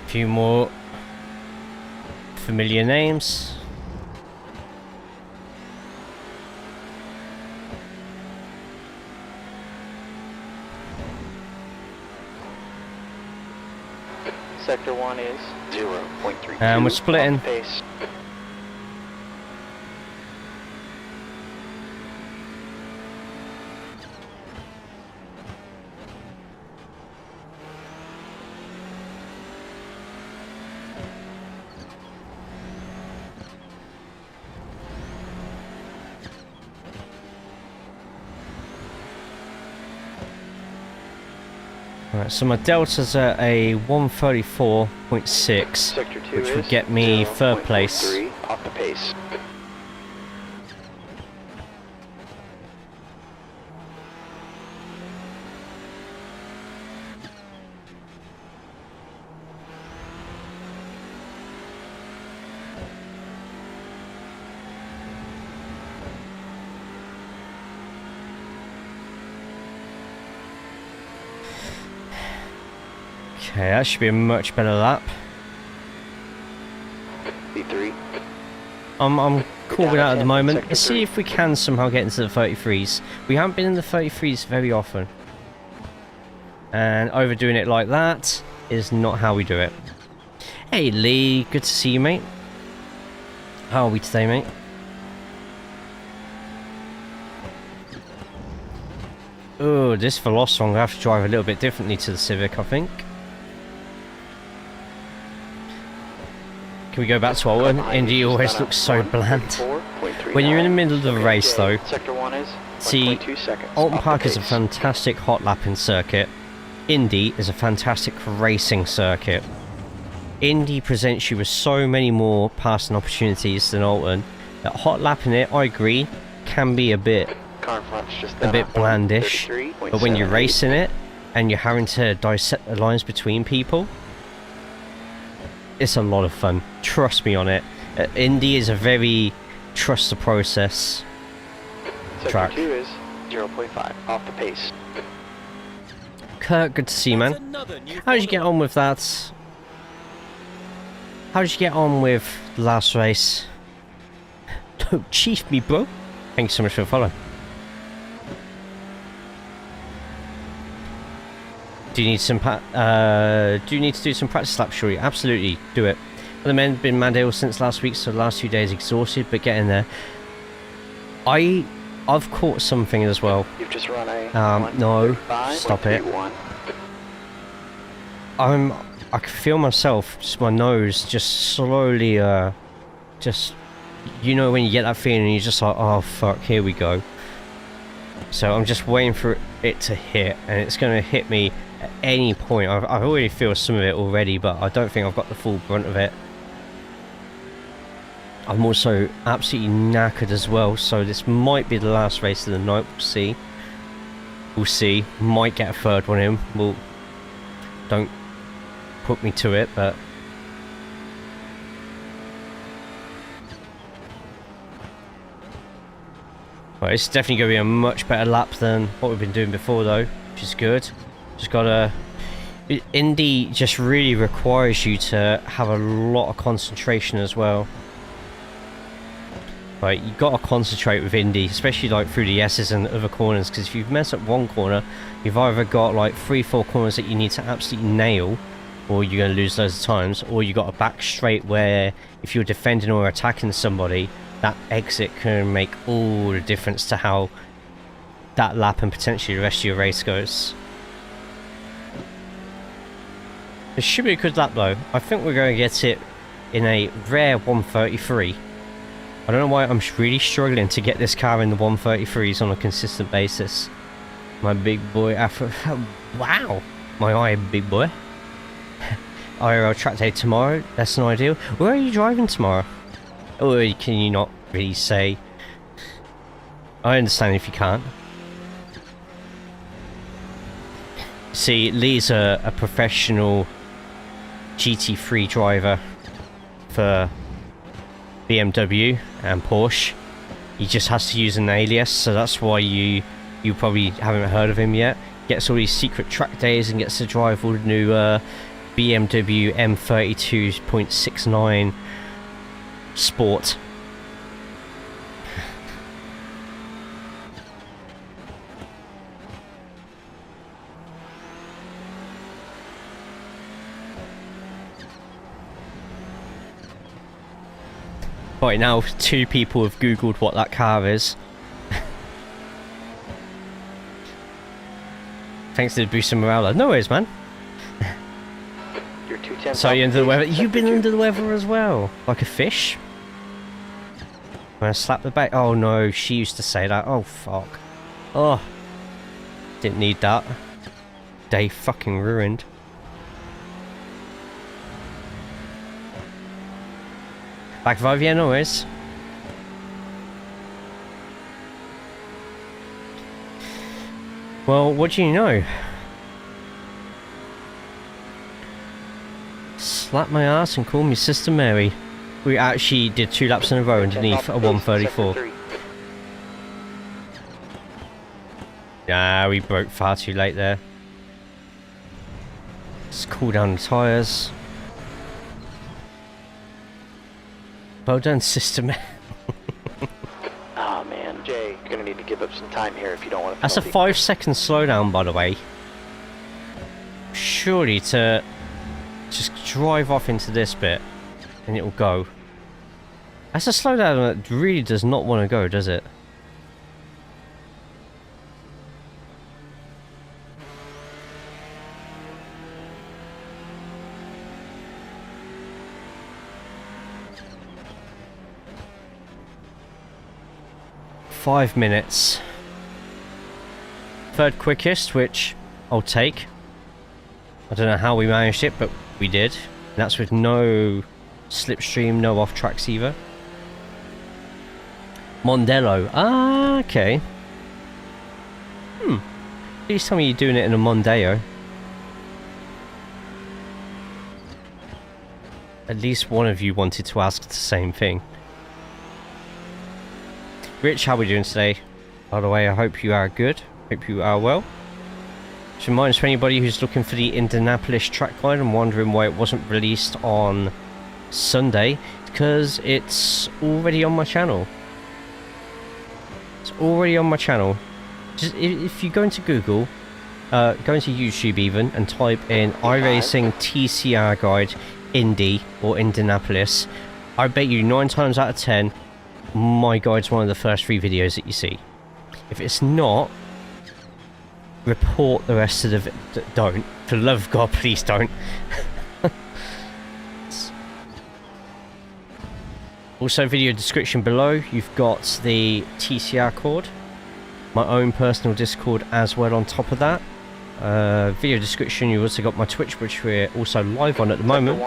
A few more familiar names. Sector 1 is 0.32. And we're splitting. off pace. Alright, so my delta's at a 134.6, Sector 2 which would is get me third place. 0.43 off the pace. Okay, that should be a much better lap. V3. I'm calling out at the moment. Sector Let's see 3. if we can somehow get into the 33s. We haven't been in the 33s very often. And overdoing it like that is not how we do it. Hey Lee, good to see you, mate. How are we today, mate? Oh, this Veloster I'm going to have to drive a little bit differently to the Civic, I think. Can we go back to Oulton? Indy always looks so bland. When you're in the middle of the race though, Sector 1 is see, 1.2 seconds Oulton off Park the is a pace. fantastic hot lapping circuit. Indy is a fantastic racing circuit. Indy presents you with so many more passing opportunities than Oulton. That hot lapping it, I agree, can be a bit Car in front's just a bit blandish, but when you're 133.78. racing it and you're having to dissect the lines between people, it's a lot of fun. Trust me on it. Indy is a very trust the process Sector track. 2 is 0.5 off the pace. Kurt, good to see you, man. How did you get on with that? How did you get on with the last race? Don't chief me, bro. Thank you so much for following. Do you need some do you need to do some practice laps, Shuri? Absolutely, do it. The men been mad ill since last week, so the last 2 days exhausted, but getting there. I've caught something as well. You've just run a No, stop it. 1:31. I can feel myself, just my nose, just slowly, just, you know when you get that feeling and you're just like, oh fuck, here we go. So I'm just waiting for it to hit, and it's going to hit me at any point. I already feel some of it already, but I don't think I've got the full brunt of it. I'm also absolutely knackered as well, so this might be the last race of the night. We'll see. We'll see. Might get a third one in. Well, don't put me to it, but well, it's definitely going to be a much better lap than what we've been doing before, though, which is good. Just gotta. Indy just really requires you to have a lot of concentration as well. Right, you got to concentrate with Indy, especially like through the S's and other corners, because if you mess up one corner, you've either got like 3-4 corners that you need to absolutely nail, or you're going to lose loads of times, or you got a back straight where if you're defending or attacking somebody, that exit can make all the difference to how that lap and potentially the rest of your race goes. It should be a good lap though. I think we're going to get it in a rare 133. I don't know why I'm really struggling to get this car in the 133s on a consistent basis. My big boy Afro... Wow! My big boy. IRL track day tomorrow, that's not ideal. Where are you driving tomorrow? Or can you not really say? I understand if you can't. See, Lee's a professional GT3 driver for BMW and Porsche. He just has to use an alias, so that's why you probably haven't heard of him yet. Gets all these secret track days and gets to drive all the new BMW M32.69 Sport. Right now, 2 people have googled what that car is. Thanks to the boost of morale. No worries, man. You're 210. So you're under the weather. You've been under the weather as well, like a fish. I'm gonna slap the back. Oh no, she used to say that. Oh fuck. Oh, didn't need that. day fucking ruined. Back 5, yeah, no worries. Well, what do you know? Slap my ass and call me Sister Mary. We actually did 2 laps in a row underneath a 134. Nah, we broke far too late there. Let's cool down the tyres. Well done, Sister Mary. Oh man, Jay, you're gonna need to give up some time here if you don't want to. That's a 5-second slowdown, by the way. Surely to just drive off into this bit and it'll go. That's a slowdown that really does not want to go, does it? Five minutes. Third quickest, which I'll take. I don't know how we managed it, but we did. And that's with no slipstream, no off tracks either. Mondello. Ah, okay. Please tell me you're doing it in a Mondeo. At least one of you wanted to ask the same thing. Rich, how are we doing today? By the way, I hope you are good. Hope you are well. Just reminds for anybody who's looking for the Indianapolis track guide and wondering why it wasn't released on Sunday, because it's already on my channel. It's already on my channel. Just if you go into Google, go into YouTube even, and type in iRacing TCR guide Indy or Indianapolis, I bet you 9 times out of 10 my guide's one of the first 3 videos that you see. If it's not, report the rest of the don't. For the love of God, please don't. Also, video description below, you've got the TCR cord, my own personal Discord as well on top of that. Video description, you've also got my Twitch, which we're also live on at the moment.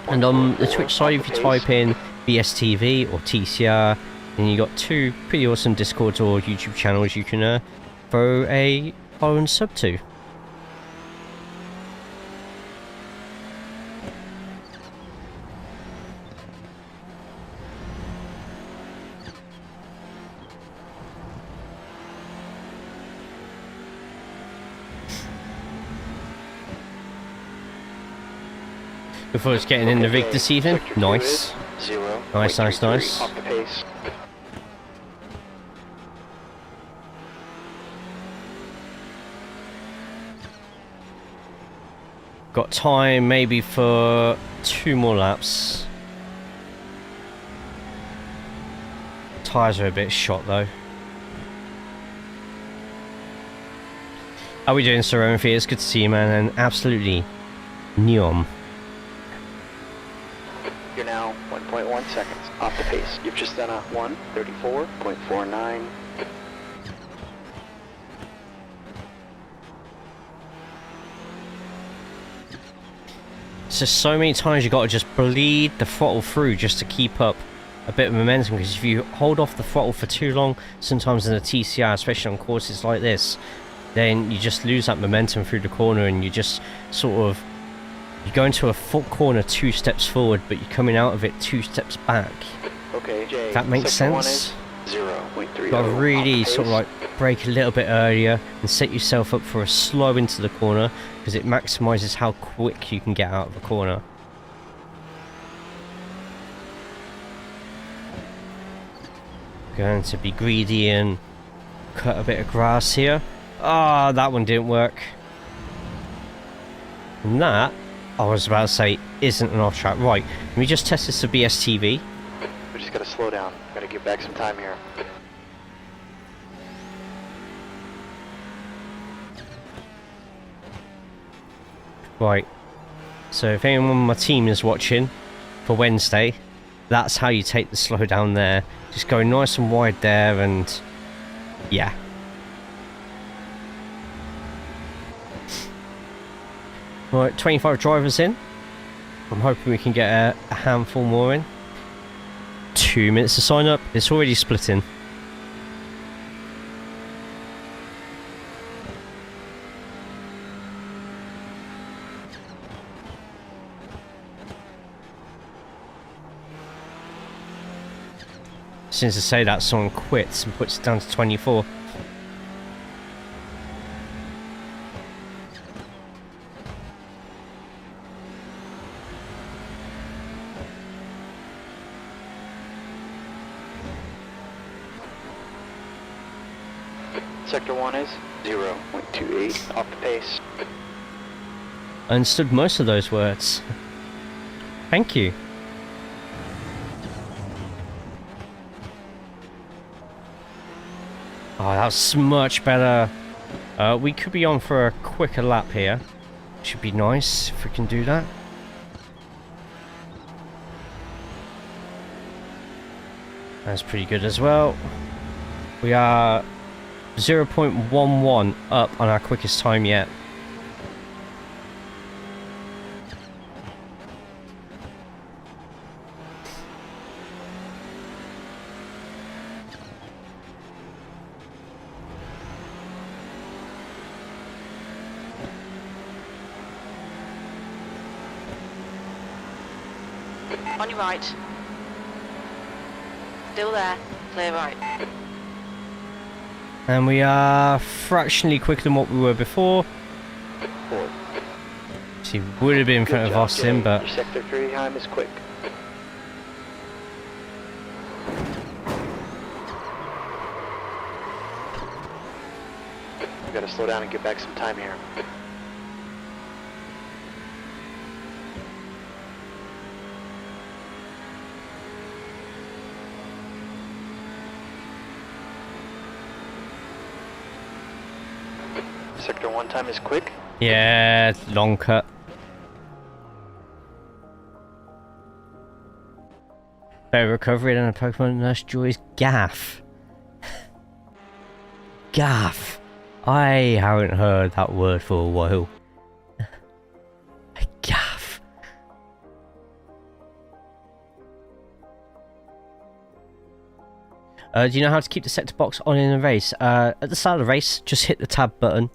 And on the Twitch side, if you type in BSTV or TCR, then you got 2 pretty awesome Discords or YouTube channels you can throw a follow and sub to. Before it's getting in the rig this evening. Nice. Nice, nice, nice. Off the pace. Got time maybe for 2 more laps. Tyres are a bit shot though. How are we doing, Sir Owenfi? It's good to see you, man, and absolutely neon. You're now 1.1 seconds off the pace. You've just done a 1:34.49. So many times you got to just bleed the throttle through just to keep up a bit of momentum, because if you hold off the throttle for too long, sometimes in a TCR, especially on courses like this, then you just lose that momentum through the corner, and you just sort of, you go into a corner 2 steps forward, but you're coming out of it 2 steps back. Okay, Jay. If that makes sense. 0.30. You got to really sort of like brake a little bit earlier and set yourself up for a slow into the corner, because it maximizes how quick you can get out of a corner. Going to be greedy and cut a bit of grass here. Ah, that one didn't work. And that, I was about to say, isn't an off track. Right, let me just test this to BSTV. We just gotta slow down. Gotta give back some time here. Right, so if anyone on my team is watching for Wednesday, that's how you take the slow down there. Just go nice and wide there, and yeah. Right, 25 drivers in. I'm hoping we can get a handful more in. 2 minutes to sign up. It's already splitting. As soon as I say that, someone quits and puts it down to 24. Sector 1 is 0.28 off the pace. I understood most of those words. Thank you. Oh, that's much better. We could be on for a quicker lap here. Should be nice if we can do that. That's pretty good as well. We are 0.11 up on our quickest time yet. On your right. Still there. Clear right. And we are fractionally quicker than what we were before. 4. She would have been in front of Austin, but Your sector 3 time is quick. We gotta slow down and get back some time here. Sector 1 time is quick. yeah, long cut. Better recovery than a Pokemon Nurse Joy's gaff. Gaff. I haven't heard that word for a while. Gaff. Do you know how to keep the sector box on in a race? At the start of the race, just hit the tab button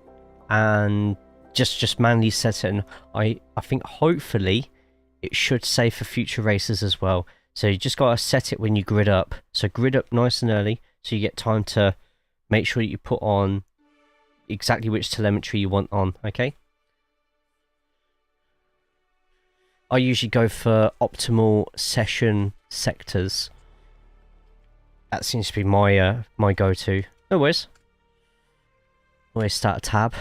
and just manually set it. And I think hopefully it should save for future races as well. So you just gotta set it when you grid up. So grid up nice and early, so you get time to make sure that you put on exactly which telemetry you want on. Okay. I usually go for optimal session sectors. That seems to be my my go-to. No worries. Always start a tab.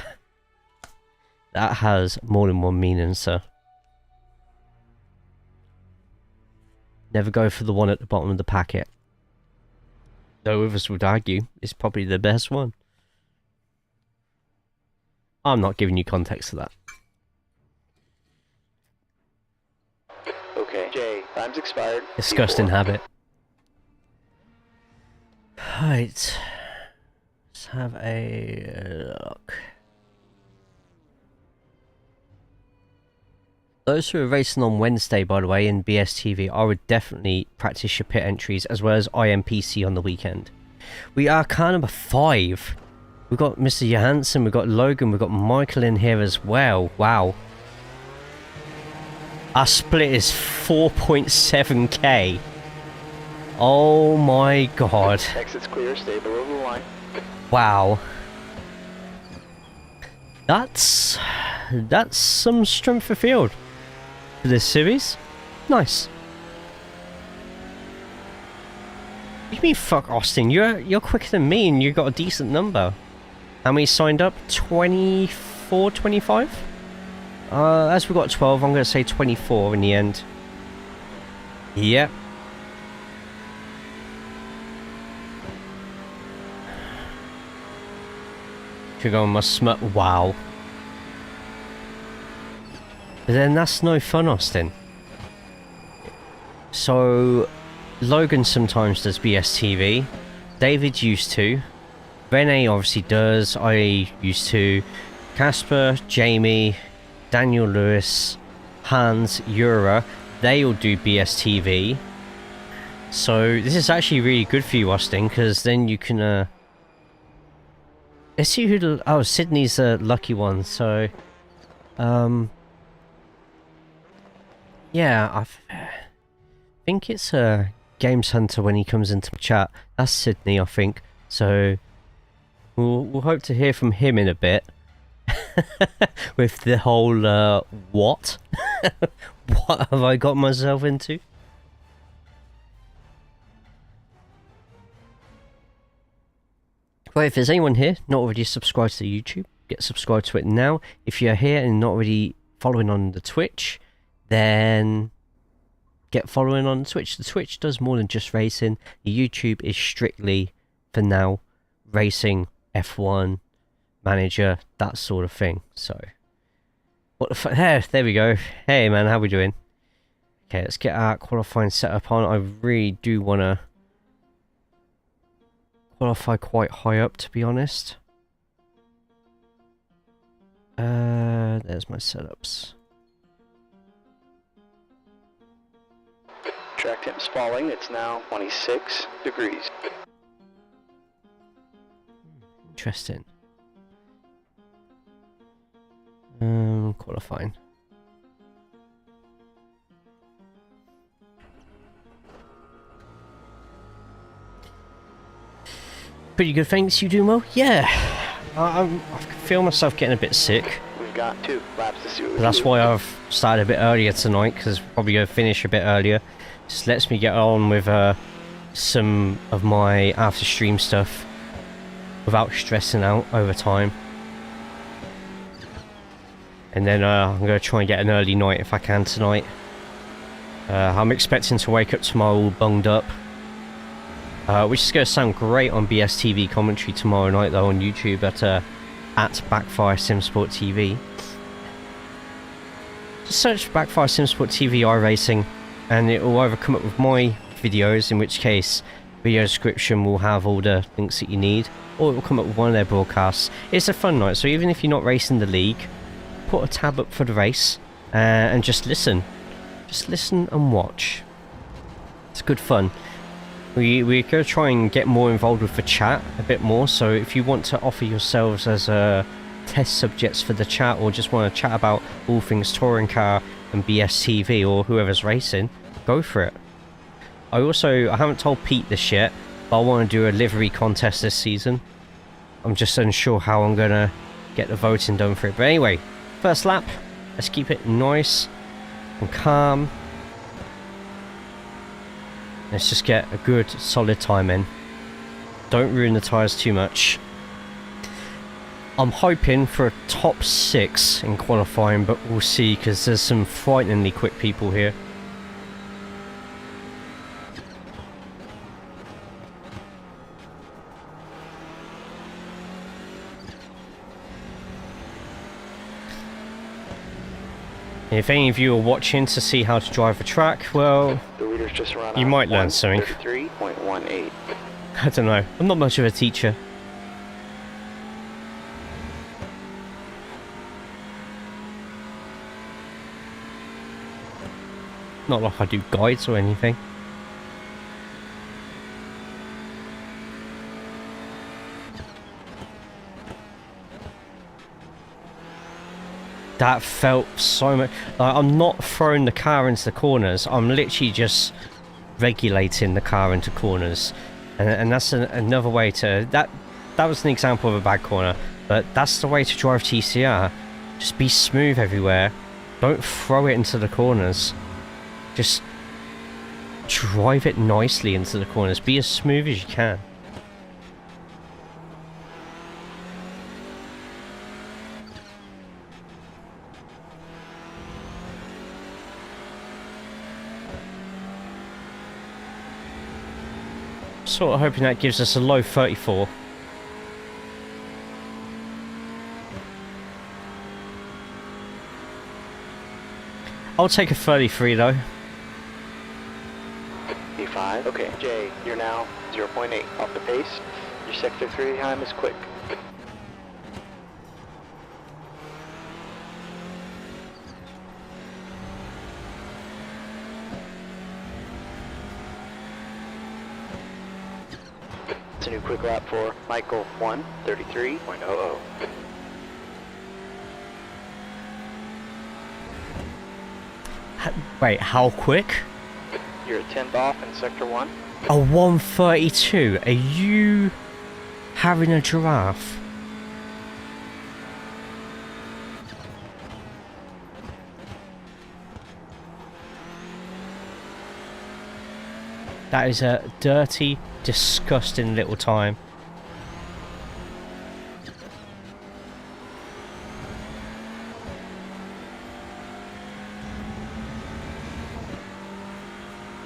That has more than one meaning, sir. Never go for the one at the bottom of the packet. Though others would argue it's probably the best one. I'm not giving you context to that. Okay, Jay, time's expired. Disgusting D4. habit. Right. Let's have a look. Those who are racing on Wednesday, by the way, in BSTV, I would definitely practice your pit entries as well as IMPC on the weekend. We are car number 5. We've got Mr. Johansson, we've got Logan, we've got Michael in here as well. Wow. Our split is 4.7k. Oh my god. Exit's clear, stay below the line. Wow. That's some strength of field for this series. Nice. What do you mean fuck Austin? You're quicker than me and you got a decent number. How many signed up? 24, 25? As we got 12, I'm going to say 24 in the end. Yep. Could go on my smut. Wow. But then that's no fun, Austin. So, Logan sometimes does BSTV. David used to. Rene obviously does. I used to. Casper, Jamie, Daniel Lewis, Hans, Ura, they all do BSTV. So this is actually really good for you, Austin, because then you can let's see who the... Oh, Sydney's a lucky one, so yeah, I think it's Games Hunter when he comes into the chat. That's Sydney, I think. So we'll hope to hear from him in a bit. With the whole what? What have I got myself into? Well, if there's anyone here not already subscribed to YouTube, get subscribed to it now. If you're here and not already following on the Twitch, then get following on Twitch. The Twitch does more than just racing. The YouTube is strictly, for now, racing, F1, manager, that sort of thing. So, what the fuck? There we go. Hey man, how we doing? Okay, let's get our qualifying setup on. I really do want to qualify quite high up, to be honest. There's my setups. Track temp's falling. It's now 26 degrees. Interesting. Qualifying. Pretty good, thanks. You doing well? Yeah. I feel myself getting a bit sick. We've got 2 laps to see. That's why I've started a bit earlier tonight, because probably going to finish a bit earlier. Just lets me get on with some of my after stream stuff without stressing out over time. And then I'm going to try and get an early night if I can tonight. I'm expecting to wake up tomorrow all bunged up. Which is going to sound great on BSTV commentary tomorrow night though on YouTube at Backfire Simsport TV. Just search Backfire Simsport TV iRacing and it will either come up with my videos, in which case video description will have all the links that you need, or it will come up with one of their broadcasts. It's a fun night, so even if you're not racing the league, put a tab up for the race and just listen. Just listen and watch. It's good fun. We're going to try and get more involved with the chat a bit more, so if you want to offer yourselves as test subjects for the chat, or just want to chat about all things touring car and BSTV or whoever's racing, go for it. I haven't told Pete this yet, but I want to do a livery contest this season. I'm just unsure how I'm going to get the voting done for it. But anyway, first lap, let's keep it nice and calm. Let's just get a good solid time in. Don't ruin the tyres too much. I'm hoping for a top 6 in qualifying, but we'll see, because there's some frighteningly quick people here. If any of you are watching to see how to drive a track, well, you might learn something. 33.18. I don't know. I'm not much of a teacher. Not like I do guides or anything. That felt so much like I'm not throwing the car into the corners, I'm literally just regulating the car into corners, and that's another way to that was an example of a bad corner, but that's the way to drive TCR. Just be smooth everywhere, don't throw it into the corners, just drive it nicely into the corners, be as smooth as you can. Sort of hoping that gives us a low 34. I'll take a 33 though. E5. Okay, Jay, you're now 0.8 off the pace. Your sector 3 time is quick. It's a new quick lap for Michael 1:33.00. Wait, how quick? You're a 10th off in Sector 1. A 1:32. Are you having a giraffe? That is a dirty, disgusting little time.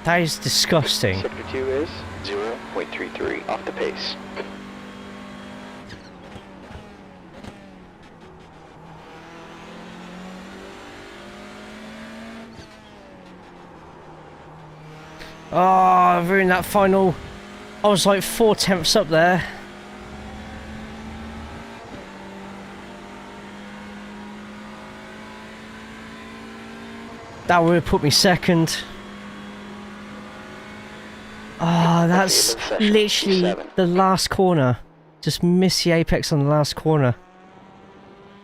That is disgusting. Sector 2 is 0.33 off the pace. Oh, I ruined that final. I was like 4/10 up there. That would have put me second. Oh, that's literally the last corner. Just missed the apex on the last corner.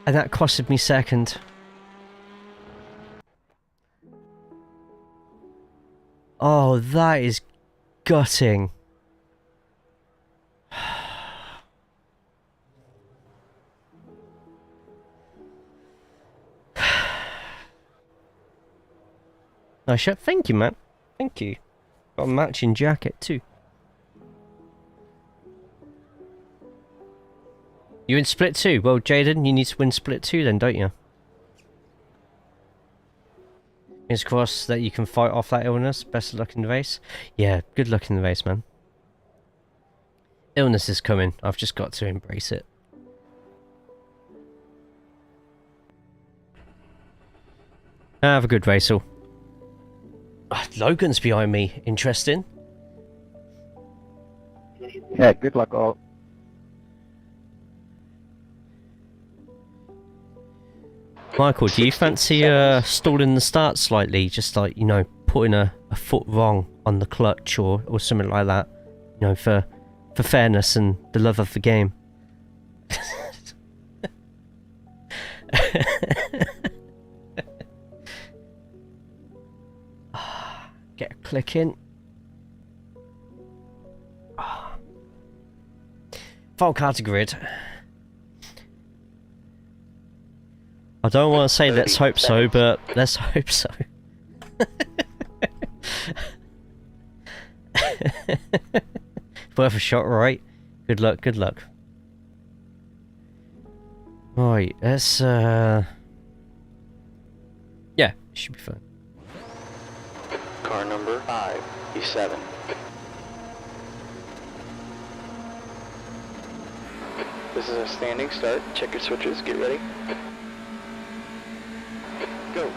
And that costed me second. Oh, that is gutting. Nice shot. Thank you, man. Thank you. Got a matching jacket too. You in split 2? Well, Jaden, you need to win split 2 then, don't you? Fingers crossed that you can fight off that illness. Best of luck in the race. Yeah, good luck in the race, man. Illness is coming. I've just got to embrace it. Have a good race, all. Logan's behind me. Interesting. Yeah, good luck all. Michael, do you fancy stalling the start slightly? Just like, you know, putting a foot wrong on the clutch or something like that. You know, for fairness and the love of the game. Get a click in. Full car to grid. I don't want to say let's hope so, but let's hope so. Worth a shot, right? Good luck, good luck. Right, let's yeah, it should be fun. Car number 5, E7. This is a standing start. Check your switches, get ready. Go.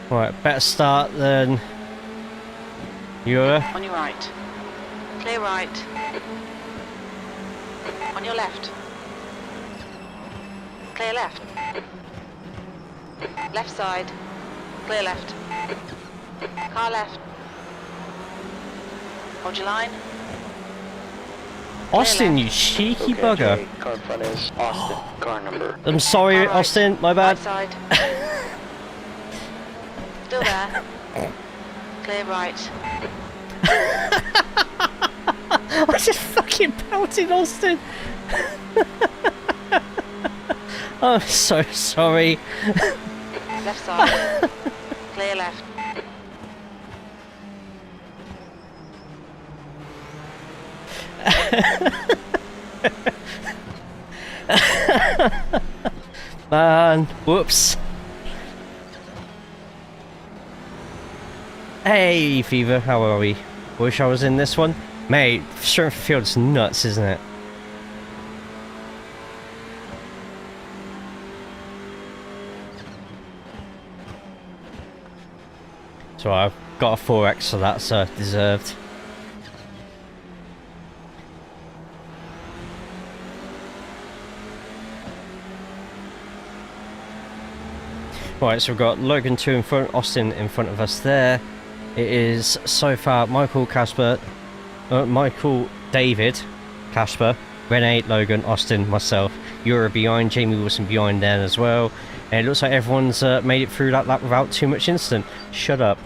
Right, better start than Euro. On your right. Clear right. On your left. Clear left. Left side. Clear left. Car left. Hold your line. Austin, you cheeky Okay, bugger. Jay, car in front is Austin. Car number. I'm sorry, All right. Austin, my bad. Right side. Still there. Clear right. I just fucking pelted Austin. I'm so sorry. Left side. Clear left. Man, whoops. Hey, Fever, how are we? Wish I was in this one. Mate, strength of field's nuts, isn't it? So I've got a 4x, so that's deserved. Right, so we've got Logan 2 in front, Austin in front of us there. It is so far Michael, David, Casper, Renee, Logan, Austin, myself. You're behind, Jamie Wilson behind there as well. And it looks like everyone's made it through that lap without too much incident. Shut up.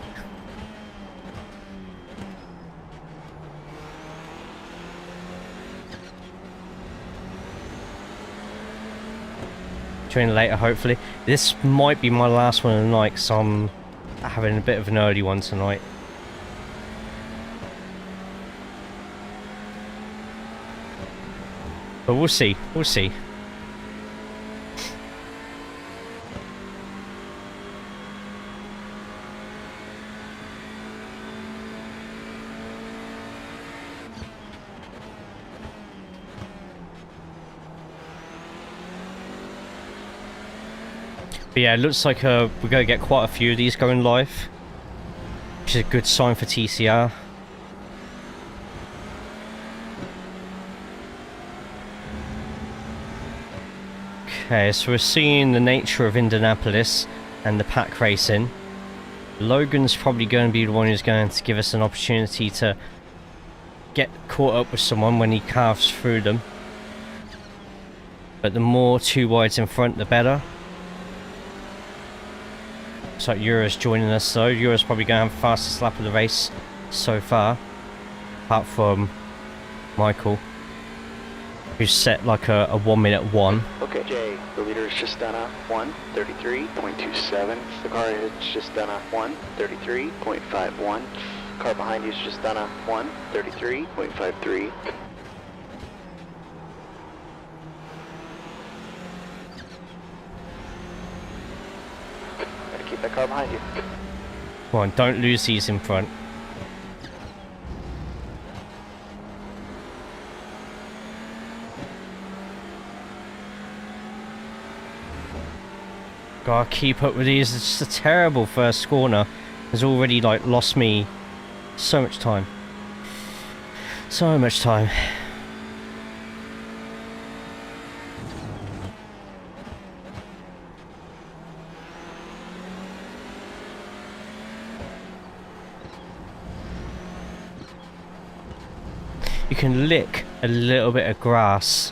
Train later, hopefully. This might be my last one of the night, so I'm having a bit of an early one tonight. But we'll see, we'll see. But yeah, it looks like we're going to get quite a few of these going live, which is a good sign for TCR. Okay, so we're seeing the nature of Indianapolis and the pack racing. Logan's probably going to be the one who's going to give us an opportunity to get caught up with someone when he carves through them. But the more two wides in front, the better. So Eura's joining us though. Eura's probably going to have the fastest lap of the race so far, apart from Michael, who's set like a 1 minute 1. Okay, Jay, the leader has just done a 1:33.27. The car has just done a 1:33.51. Car behind you has just done a 1:33.53. Keep that car behind you. Come on, don't lose these in front. Gotta keep up with these. It's just a terrible first corner. Has already like lost me so much time. So much time. You can lick a little bit of grass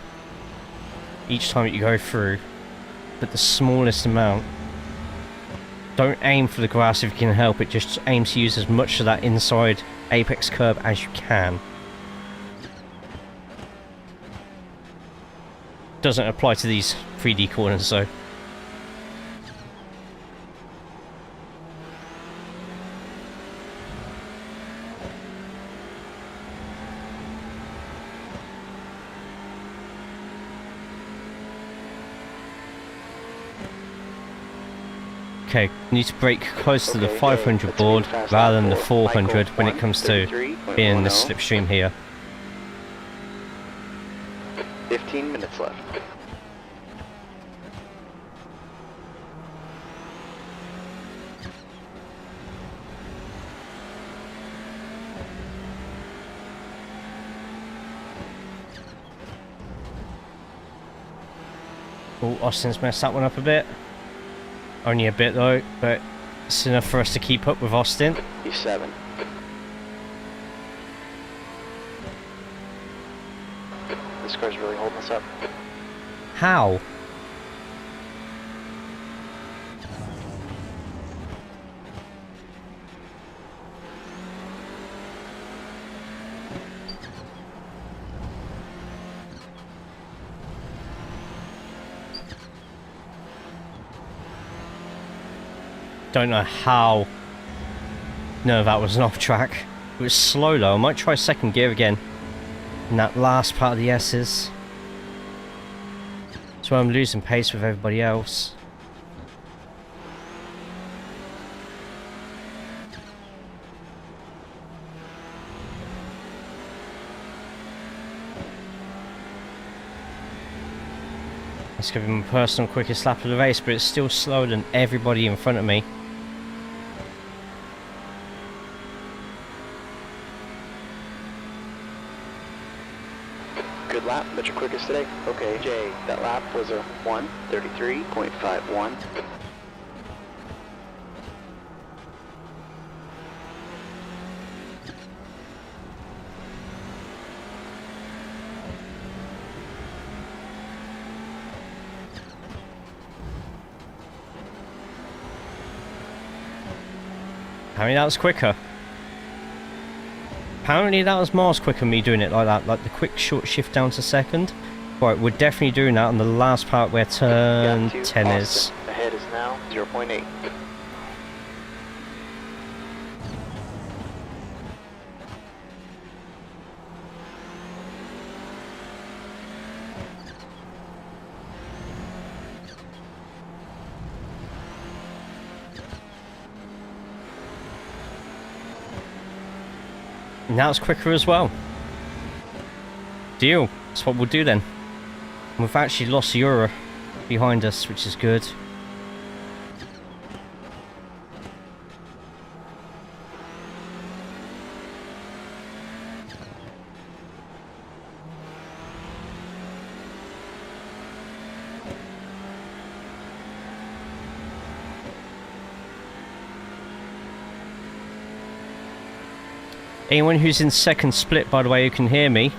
each time you go through, but the smallest amount. Don't aim for the grass if you can help it, just aim to use as much of that inside apex curb as you can. Doesn't apply to these 3D corners though. Okay, need to brake close to the 500 board rather than the 400 when it comes to being in the slipstream here. 15 minutes left. Oh, Austin's messed that one up a bit. Only a bit though, but it's enough for us to keep up with Austin. He's 7. This car's really holding us up. How? Don't know how. No, that was an off track. It was slow though. I might try second gear again in that last part of the S's. So I'm losing pace with everybody else. That's going to be my personal quickest lap of the race, but it's still slower than everybody in front of me. Good lap, that's your quickest today. Okay, Jay, that lap was a 1:33.51. Apparently that was quicker. Apparently that was miles quicker me doing it like that, like the quick short shift down to second. Right, we're definitely doing that on the last part where turn 10 is. Ahead is now 0.8. Now it's quicker as well. Deal. That's what we'll do then. We've actually lost Euro behind us, which is good. Anyone who's in second split, by the way, who can hear me,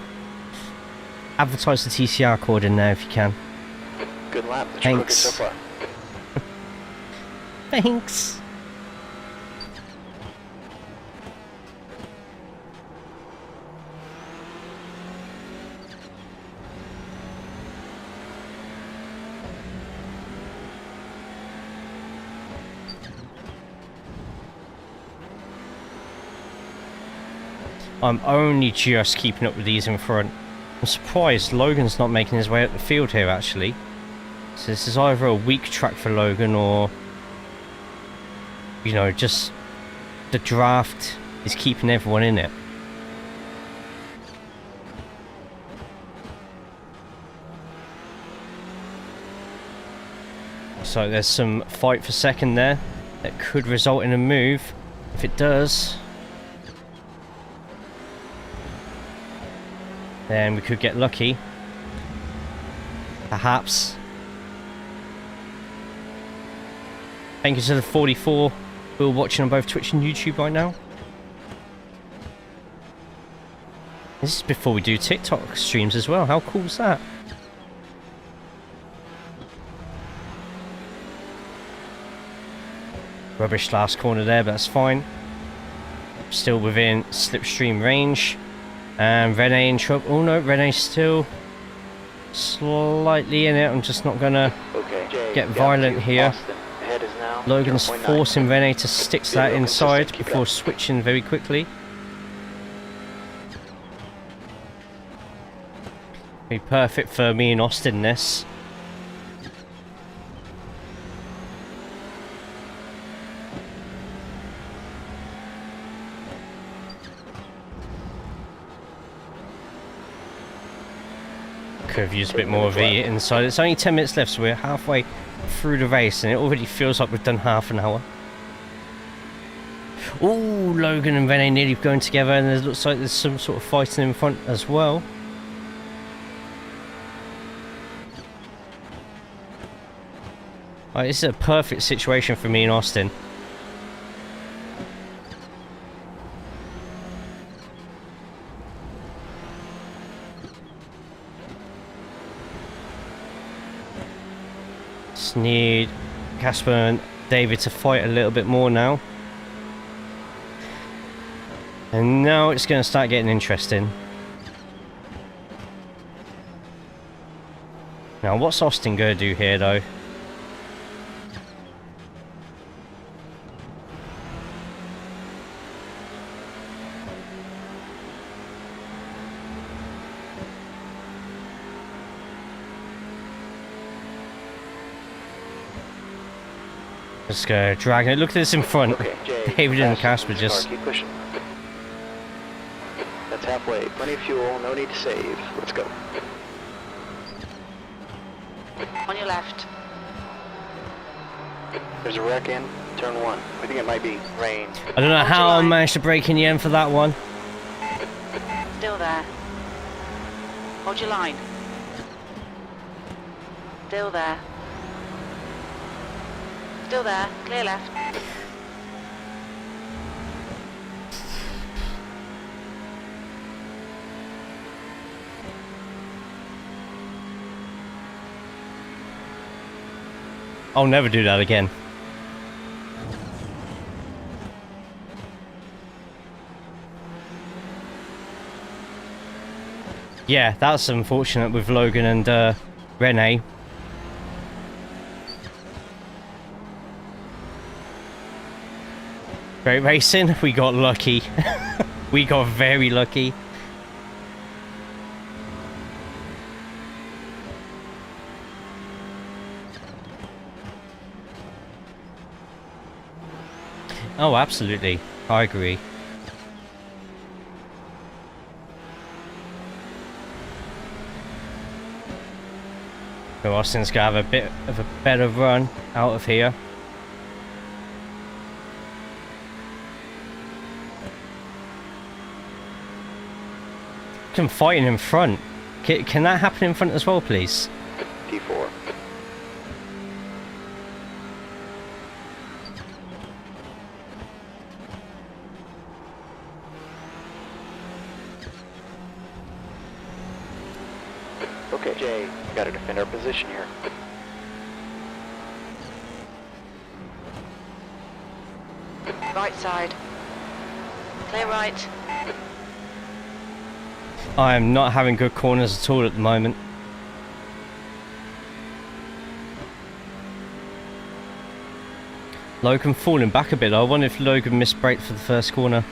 advertise the TCR code in there if you can. Good lap. That's Thanks. so far. Thanks. I'm only just keeping up with these in front. I'm surprised Logan's not making his way up the field here actually. So this is either a weak track for Logan or, you know, just the draft is keeping everyone in it. So there's some fight for second there that could result in a move. If it does, then we could get lucky. Perhaps. Thank you to the 44 who are watching on both Twitch and YouTube right now. This is before we do TikTok streams as well. How cool is that? Rubbish last corner there, but that's fine. Still within slipstream range. And Rene in trouble. Oh no, Rene's still slightly in it. I'm just not gonna get violent here. Logan's forcing Rene to stick to that inside before switching very quickly. Be perfect for me and Austin this. Could have used a bit more of the inside. It's only 10 minutes left, so we're halfway through the race and it already feels like we've done half an hour. Ooh, Logan and Rene nearly going together, and it looks like there's some sort of fighting in front as well. Right, this is a perfect situation for me and Austin. Just need Casper and David to fight a little bit more now. And now it's going to start getting interesting. Now what's Austin going to do here though? Just go dragging it. Look at this in front. Okay, Jay, David and fast Casper car, just. keep pushing. That's halfway. Plenty of fuel. No need to save. Let's go. On your left. There's a wreck in turn 1. I think it might be rain. I don't know how I managed to break in the end for that one. Still there. Hold your line. Still there. Still there. Clear left. I'll never do that again. Yeah, that's unfortunate with Logan and Rene. Great racing, we got lucky. We got very lucky. Oh, absolutely. I agree. So Austin's gonna have a bit of a better run out of here. Can fighting in front. Can that happen in front as well, please? T4. Okay, Jay, we gotta defend our position here. Right side. Clear right. I am not having good corners at all at the moment. Logan falling back a bit. I wonder if Logan misbraked for the first corner.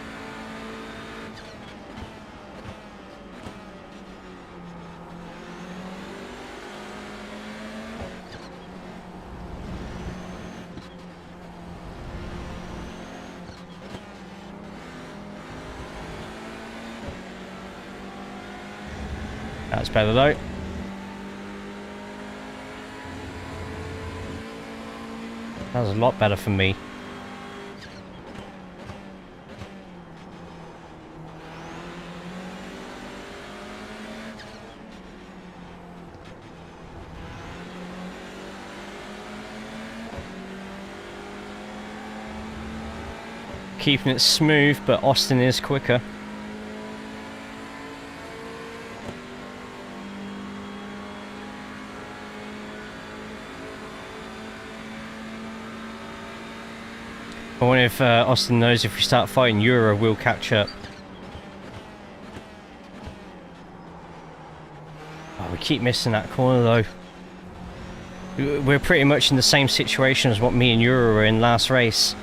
That's better though. That was a lot better for me. Keeping it smooth, but Austin is quicker. I wonder if Austin knows if we start fighting Euro, we'll catch up. Oh, we keep missing that corner though. We're pretty much in the same situation as what me and Euro were in last race.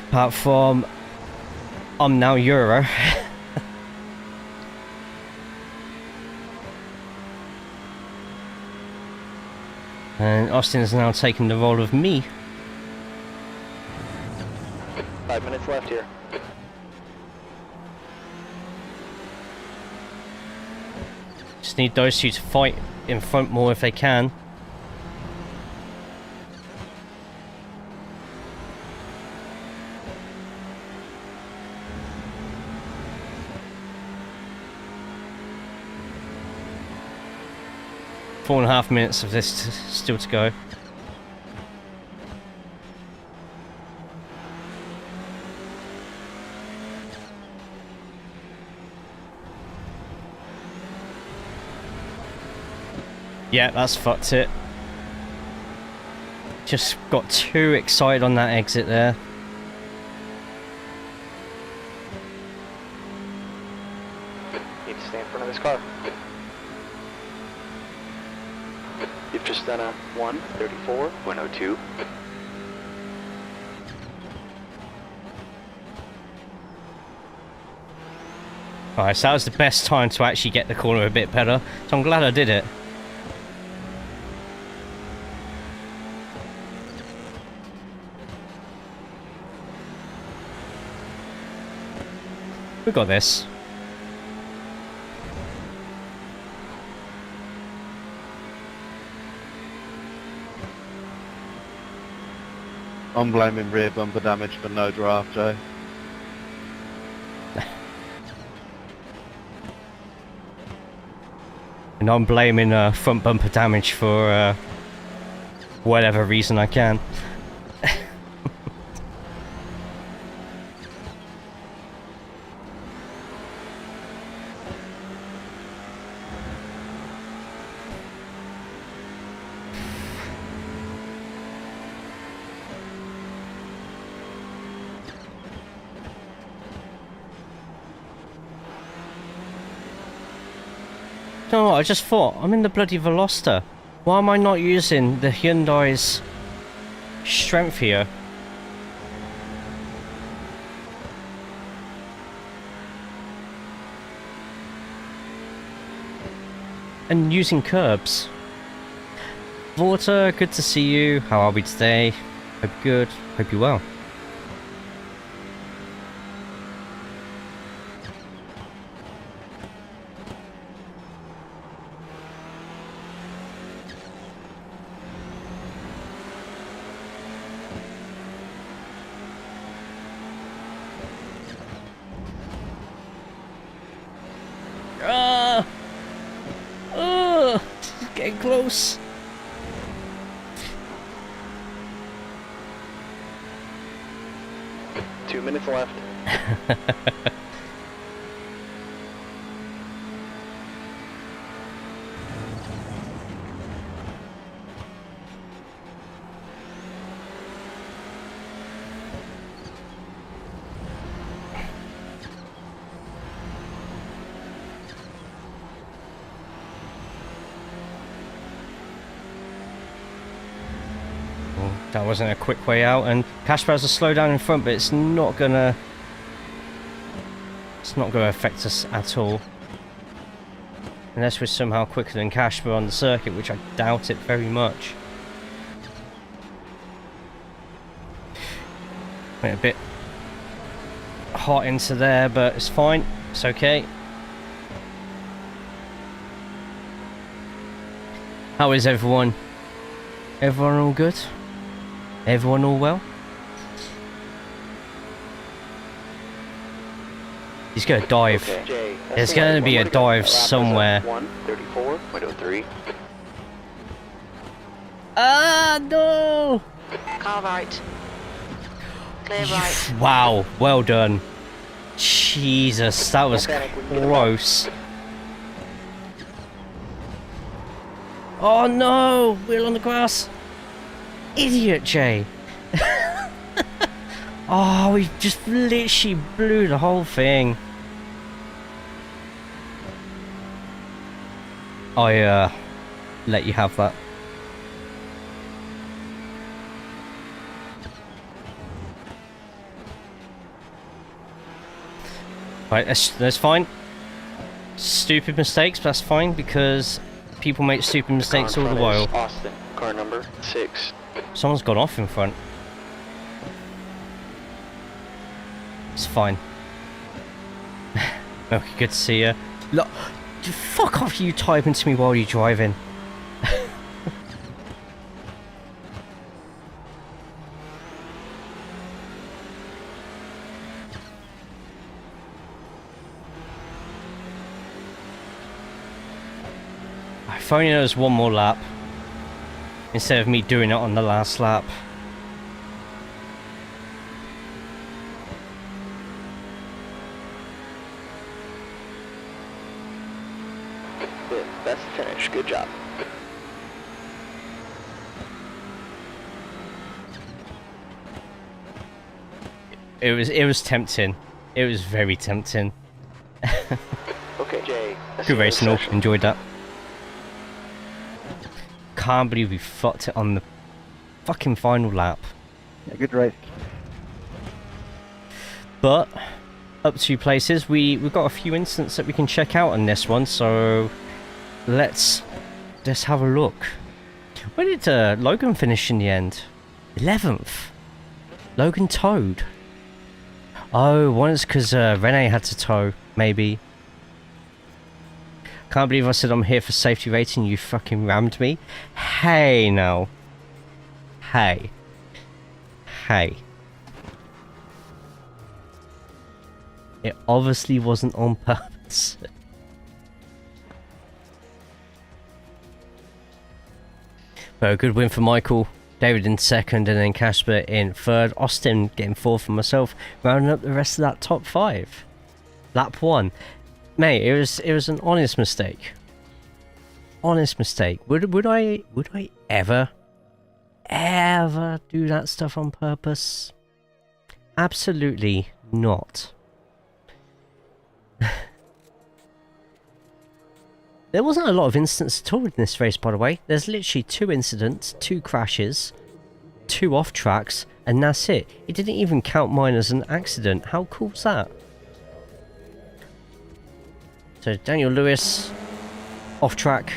Apart from, I'm now Euro. And Austin is now taking the role of me. 5 minutes left here. Just need those two to fight in front more if they can. Four and a half minutes of this still to go. Yeah, that's fucked it. Just got too excited on that exit there. Need to stay in front of this car. You've just done a 1:34.02. Alright, so that was the best time to actually get the corner a bit better. So I'm glad I did it. We got this. I'm blaming rear bumper damage for no draft, Joe. And I'm blaming front bumper damage for whatever reason I can. know what? I just thought, I'm in the bloody Veloster. Why am I not using the Hyundai's strength here? And using curbs. Water, good to see you. How are we today? Hope you're good. Hope you're well. Getting close. Two minutes left. That wasn't a quick way out, and Casper has a slowdown in front, but it's not gonna affect us at all. Unless we're somehow quicker than Casper on the circuit, which I doubt it very much. Went a bit hot into there, but it's fine. It's okay. How is everyone? Everyone all good? Everyone all well? He's gonna dive. Okay, Jay, There's gonna be a dive somewhere. 1:34.03. Ah, no! Car right. Clear right. Wow, well done. Jesus, that was close. Oh no! Wheel on the grass. Idiot, Jay. Oh, we just literally blew the whole thing. I let you have that. Right, that's fine. Stupid mistakes, but that's fine because people make stupid mistakes all the while. Austin, car number 6. Someone's gone off in front. It's fine. Okay, good to see you. Look, fuck off, you typing to me while you're driving. If only there was one more lap instead of me doing it on the last lap. Best finish. Good job. It was tempting. It was very tempting. Okay, Jay. Good racing all. Enjoyed that. Can't believe we fucked it on the fucking final lap. Yeah, good race. But up 2 places. We've got a few incidents that we can check out on this one, so let's have a look. Where did Logan finish in the end? 11th. Logan towed. Oh, one is because Rene had to tow, maybe. Can't believe I said I'm here for safety rating, you fucking rammed me. Hey, now. Hey. Hey. It obviously wasn't on purpose. But a good win for Michael. David in 2nd and then Casper in 3rd. Austin getting 4th for myself. Rounding up the rest of that top 5. Lap 1. Mate, it was an honest mistake. Honest mistake. Would I ever do that stuff on purpose? Absolutely not. There wasn't a lot of incidents at all in this race, by the way. There's literally 2 incidents, 2 crashes, 2 off tracks, and that's it. It didn't even count mine as an accident. How cool's that? So Daniel Lewis, off track.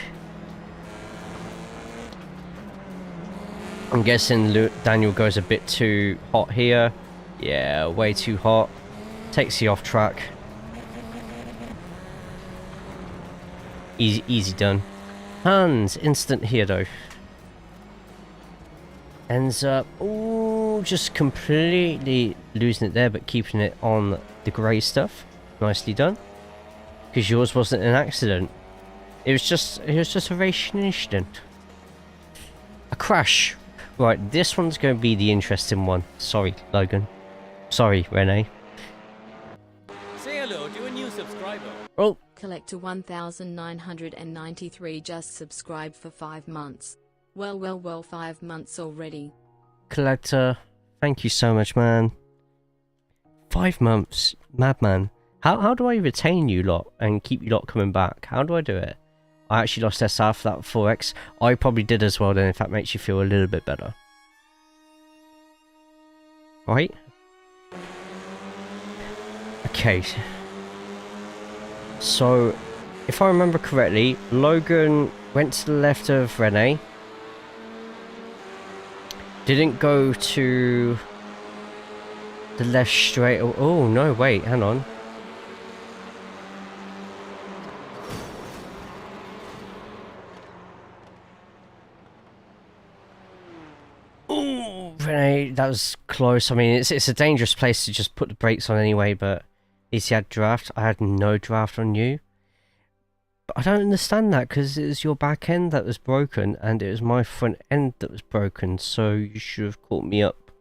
I'm guessing Daniel goes a bit too hot here. Yeah, way too hot. Takes the off track. Easy done. Hans, instant here though. Ends up, ooh, just completely losing it there, but keeping it on the grey stuff. Nicely done. Because yours wasn't an accident. It was just a racing incident. A crash. Right, this one's going to be the interesting one. Sorry, Logan. Sorry, Renee. Say hello to a new subscriber. Oh. Collector 1993 just subscribed for 5 months. Well, 5 months already. Collector, thank you so much, man. 5 months, madman. How do I retain you lot and keep you lot coming back? How do I do it? I actually lost SR for that 4X. I probably did as well then, if that makes you feel a little bit better. Right? Okay. So, if I remember correctly, Logan went to the left of Renee. Didn't go to the left straight. Oh, no, wait, hang on. Oh, Renee, that was close. I mean, it's a dangerous place to just put the brakes on anyway, but at least he had draft. I had no draft on you. But I don't understand that, because it was your back end that was broken, and it was my front end that was broken, so you should have caught me up.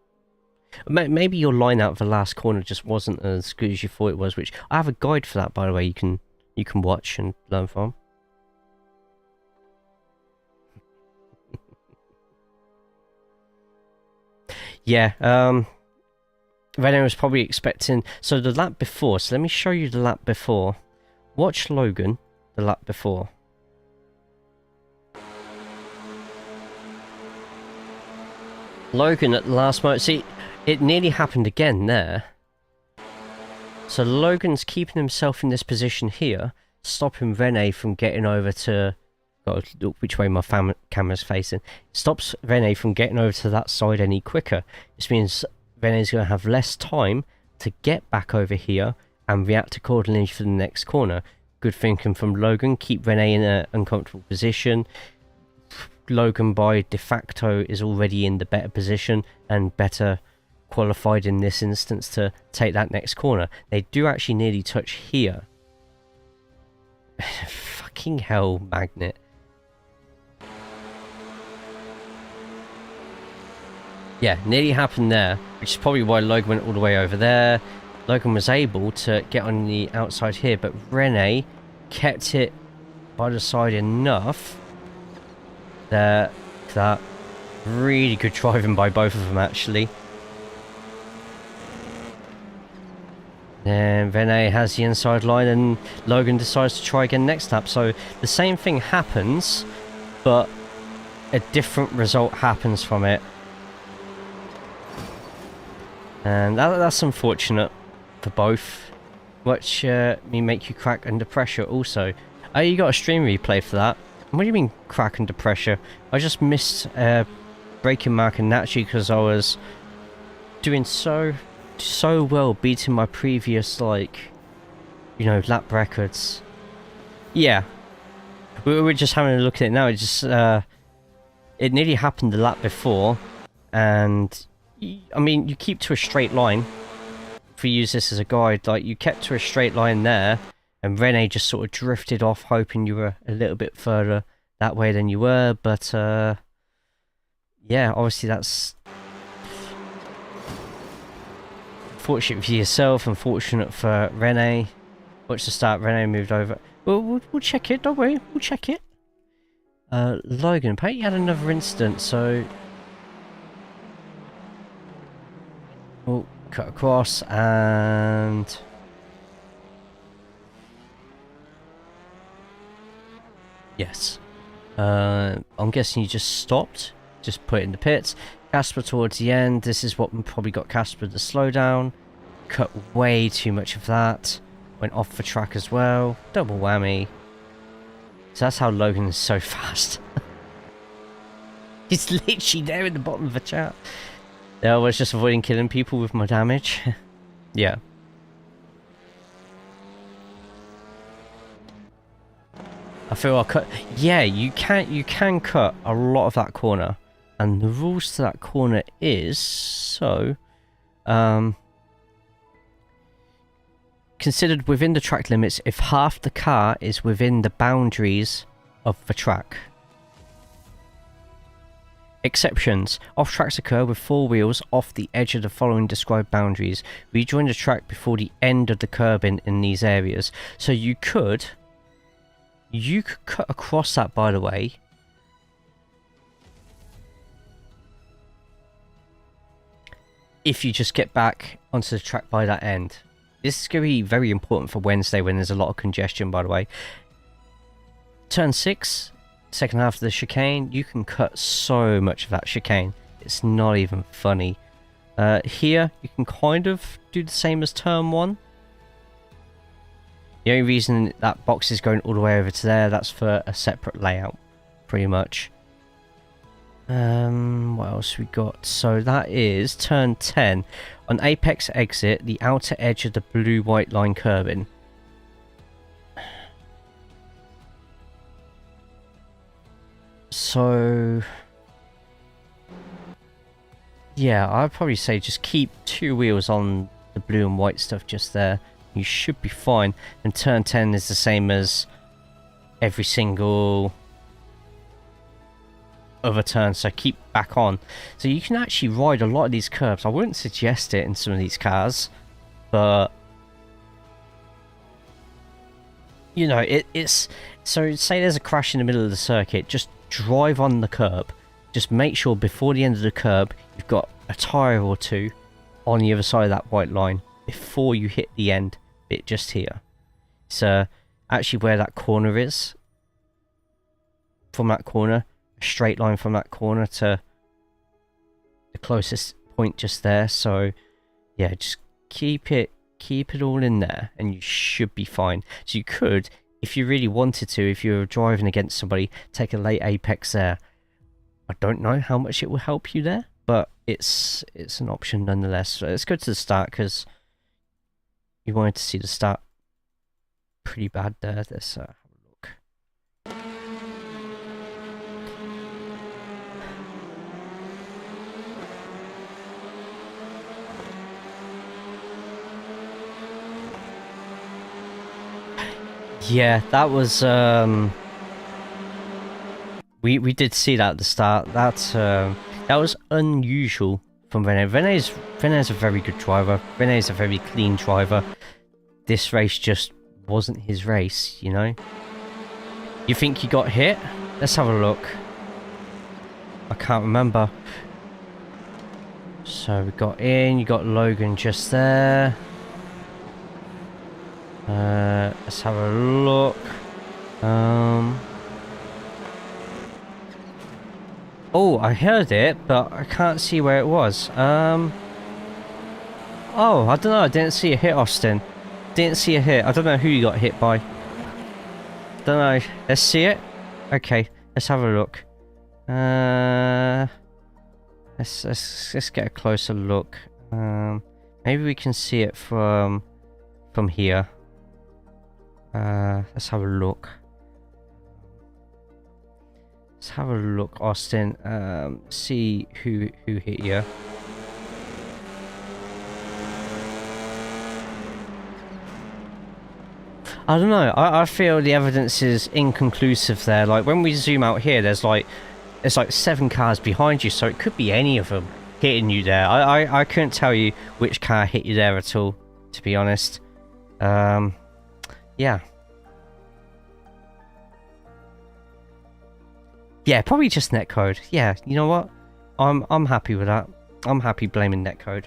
Maybe your line out of the last corner just wasn't as good as you thought it was, which I have a guide for that, by the way, you can watch and learn from. Yeah, Renault was probably expecting... So the lap before, so let me show you the lap before. Watch Logan, the lap before. Logan at the last moment, see, it nearly happened again there. So Logan's keeping himself in this position here, stopping Rene from getting over to... God, look which way my camera's facing. Stops Rene from getting over to that side any quicker. This means Rene's going to have less time to get back over here and react accordingly for the next corner. Good thinking from Logan. Keep Rene in an uncomfortable position. Logan by de facto is already in the better position and better qualified in this instance to take that next corner. They do actually nearly touch here. Fucking hell, Magnet. Yeah, nearly happened there, which is probably why Logan went all the way over there. Logan was able to get on the outside here, but Rene kept it by the side enough that really good driving by both of them, actually. Then Rene has the inside line and Logan decides to try again next lap. So the same thing happens, but a different result happens from it. And that's unfortunate for both. Watch me make you crack under pressure also. Oh, you got a stream replay for that? What do you mean crack under pressure? I just missed braking marker naturally because I was doing so well, beating my previous, like, you know, lap records. Yeah. We're just having a look at it now. It just, it nearly happened the lap before, and I mean, you keep to a straight line. If we use this as a guide, like, you kept to a straight line there, and Rene just sort of drifted off, hoping you were a little bit further that way than you were, but, yeah, obviously that's fortunate for yourself, unfortunate for Rene. Watch the start, Rene moved over. We'll check it, don't worry, we'll check it. Logan, apparently you had another incident, so... Oh, cut across, and... Yes. I'm guessing you just stopped. Just put it in the pits. Casper towards the end. This is what probably got Casper to slow down. Cut way too much of that. Went off the track as well. Double whammy. So that's how Logan is so fast. He's literally there in the bottom of the chat. Yeah, I was just avoiding killing people with my damage. Yeah. I feel I'll cut. Yeah, you can cut a lot of that corner, and the rules to that corner is so considered within the track limits if half the car is within the boundaries of the track. Exceptions. Off-tracks occur with four wheels off the edge of the following described boundaries. Rejoin the track before the end of the curbing in these areas. So you could cut across that, by the way. If you just get back onto the track by that end. This is going to be very important for Wednesday when there's a lot of congestion, by the way. Turn 6, second half of the chicane, you can cut so much of that chicane. It's not even funny. Here, you can kind of do the same as turn 1. The only reason that box is going all the way over to there, that's for a separate layout, pretty much. What else we got? So that is turn 10. On apex exit, the outer edge of the blue-white line curbing. So yeah, I'd probably say just keep 2 wheels on the blue and white stuff just there. You should be fine. And turn 10 is the same as every single other turn, so keep back on. So you can actually ride a lot of these curbs. I wouldn't suggest it in some of these cars, but you know, it's so say there's a crash in the middle of the circuit, just drive on the curb. Just make sure before the end of the curb you've got a tyre or two on the other side of that white line before you hit the end bit just here. So actually where that corner is, from that corner, a straight line from that corner to the closest point just there. So yeah, just keep it all in there and you should be fine. So you could, if you really wanted to, if you're driving against somebody, take a late apex there. I don't know how much it will help you there, but it's an option nonetheless. So let's go to the start because you wanted to see the start pretty bad there. Let's have a look. Yeah, that was we did see that at the start. That was unusual from Rene. Rene's a very good driver. Rene's a very clean driver. This race just wasn't his race, you know. You think he got hit? Let's have a look. I can't remember. So we got in. You got Logan just there. Let's have a look. Oh, I heard it, but I can't see where it was. Oh, I don't know. I didn't see a hit, Austin. Didn't see a hit. I don't know who you got hit by. Don't know. Let's see it. Okay, let's have a look. Let's get a closer look. Maybe we can see it from here. Let's have a look. Let's have a look, Austin. See who hit you. I don't know. I feel the evidence is inconclusive there. Like when we zoom out here, there's like 7 cars behind you, so it could be any of them hitting you there. I couldn't tell you which car hit you there at all, to be honest. Yeah. Yeah, probably just netcode. Yeah, you know what? I'm happy with that. I'm happy blaming netcode.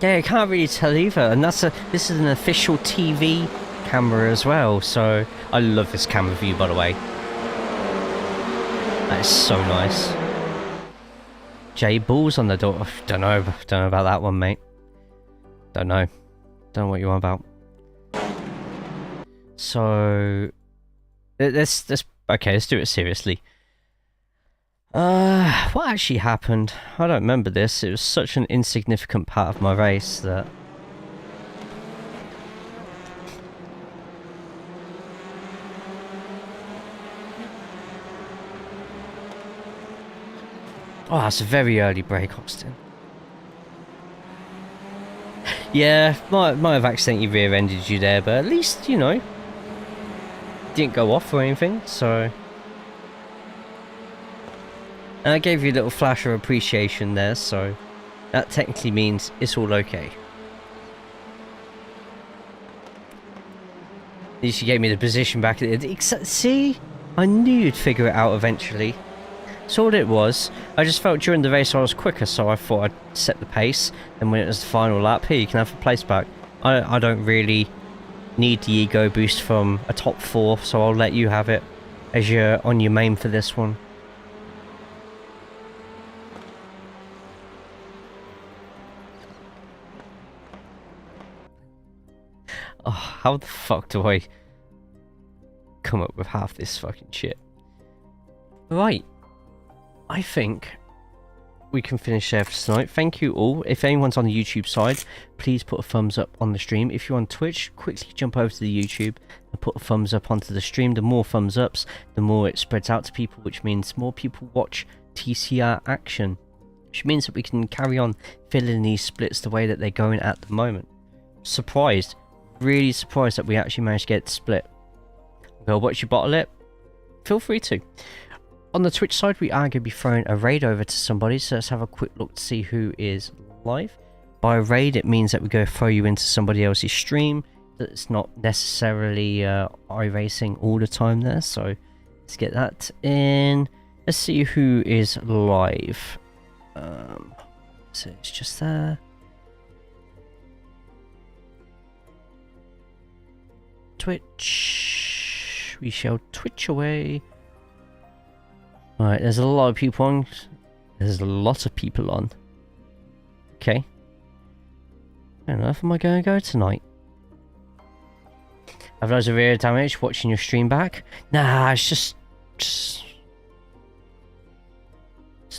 Yeah, you can't really tell either, and this is an official TV camera as well, so I love this camera view, by the way. That is so nice. J Balls on the door. Don't know about that one, mate. Don't know what you're on about. So let's okay, let's do it seriously. What actually happened? I don't remember this. It was such an insignificant part of my race that... Oh, that's a very early break, Austin. Yeah, might have accidentally rear-ended you there, but at least, you know, didn't go off or anything, so... And I gave you a little flash of appreciation there, so that technically means it's all okay. At least you gave me the position back. See? I knew you'd figure it out eventually. So all it was, I just felt during the race I was quicker, so I thought I'd set the pace, and when it was the final lap, here, you can have the place back. I don't really need the ego boost from a top 4, so I'll let you have it as you're on your main for this one. Oh, how the fuck do I come up with half this fucking shit? Right. I think we can finish there for tonight. Thank you all. If anyone's on the YouTube side, please put a thumbs up on the stream. If you're on Twitch, quickly jump over to the YouTube and put a thumbs up onto the stream. The more thumbs ups, the more it spreads out to people, which means more people watch TCR action, which means that we can carry on filling these splits the way that they're going at the moment. Surprised. Really surprised that we actually managed to get it split. Go watch your bottle it. Feel free to. On the Twitch side, we are going to be throwing a raid over to somebody, so let's have a quick look to see who is live. By raid, it means that we go throw you into somebody else's stream. It's not necessarily iRacing all the time there, so let's get that in. Let's see who is live. So it's just there. Twitch. We shall twitch away. Alright, there's a lot of people on. There's a lot of people on. Okay. Where on earth am I going to go tonight? Have loads of rear damage watching your stream back? Nah, it's just... It's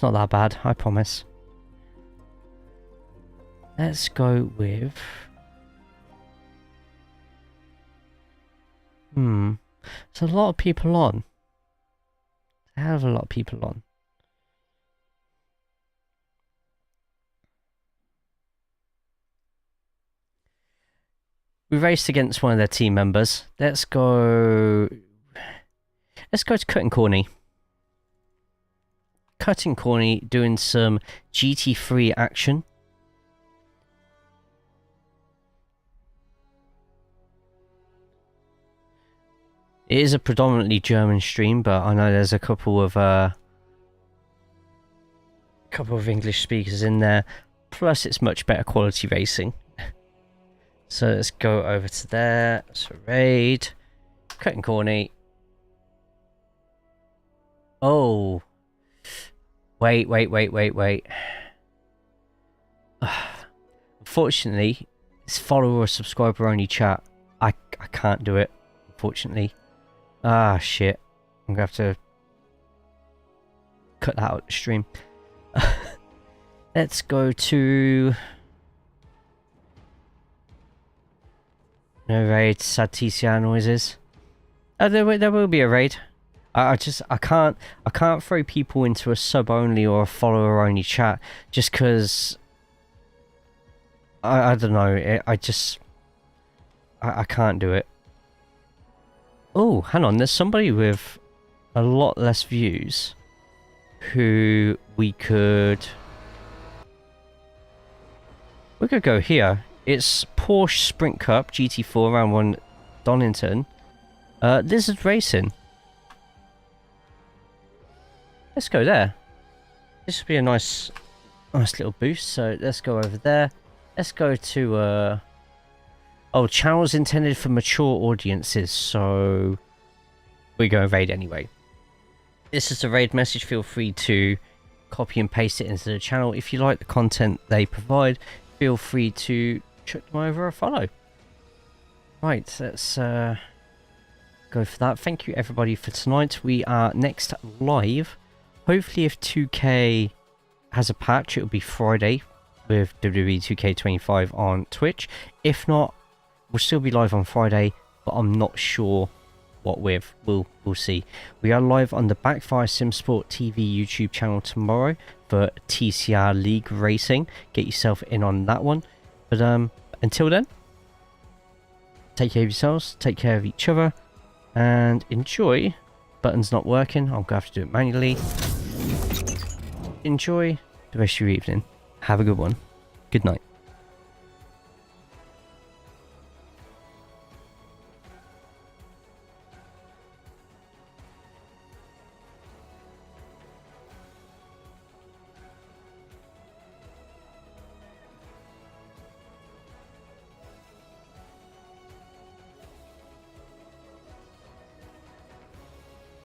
not that bad, I promise. Let's go with... There's a lot of people on. A hell of a lot of people on. We raced against one of their team members. Let's go to Cutting Corny. Cutting Corny doing some GT3 action. It is a predominantly German stream, but I know there's a couple of English speakers in there. Plus, it's much better quality racing. So let's go over to there. So raid, Cutting Corny. Oh, wait. Unfortunately, it's follower or subscriber only chat. I can't do it. Unfortunately. Ah, shit. I'm going to have to cut that out of the stream. Let's go to... No raid, sad TCR noises. Oh, there will be a raid. I can't throw people into a sub only or a follower only chat just because I don't know. I can't do it. Oh, hang on, there's somebody with a lot less views who we could go here. It's Porsche Sprint Cup GT4 Round 1 Donington. Lizard Racing. Let's go there. This would be a nice little boost, so let's go over there. let's go to oh, channels intended for mature audiences, so we go raid anyway. This is a raid message. Feel free to copy and paste it into the channel. If you like the content they provide, feel free to chuck them over a follow. Right, let's go for that. Thank you everybody for tonight. We are next live. Hopefully if 2K has a patch, it'll be Friday with WWE 2K25 on Twitch. If not, we'll still be live on Friday, but I'm not sure what with. We'll see. We are live on the Backfire SimSport TV YouTube channel tomorrow for TCR League Racing. Get yourself in on that one. But until then, take care of yourselves, take care of each other, and enjoy. Button's not working, I'm gonna have to do it manually. Enjoy the rest of your evening. Have a good one. Good night.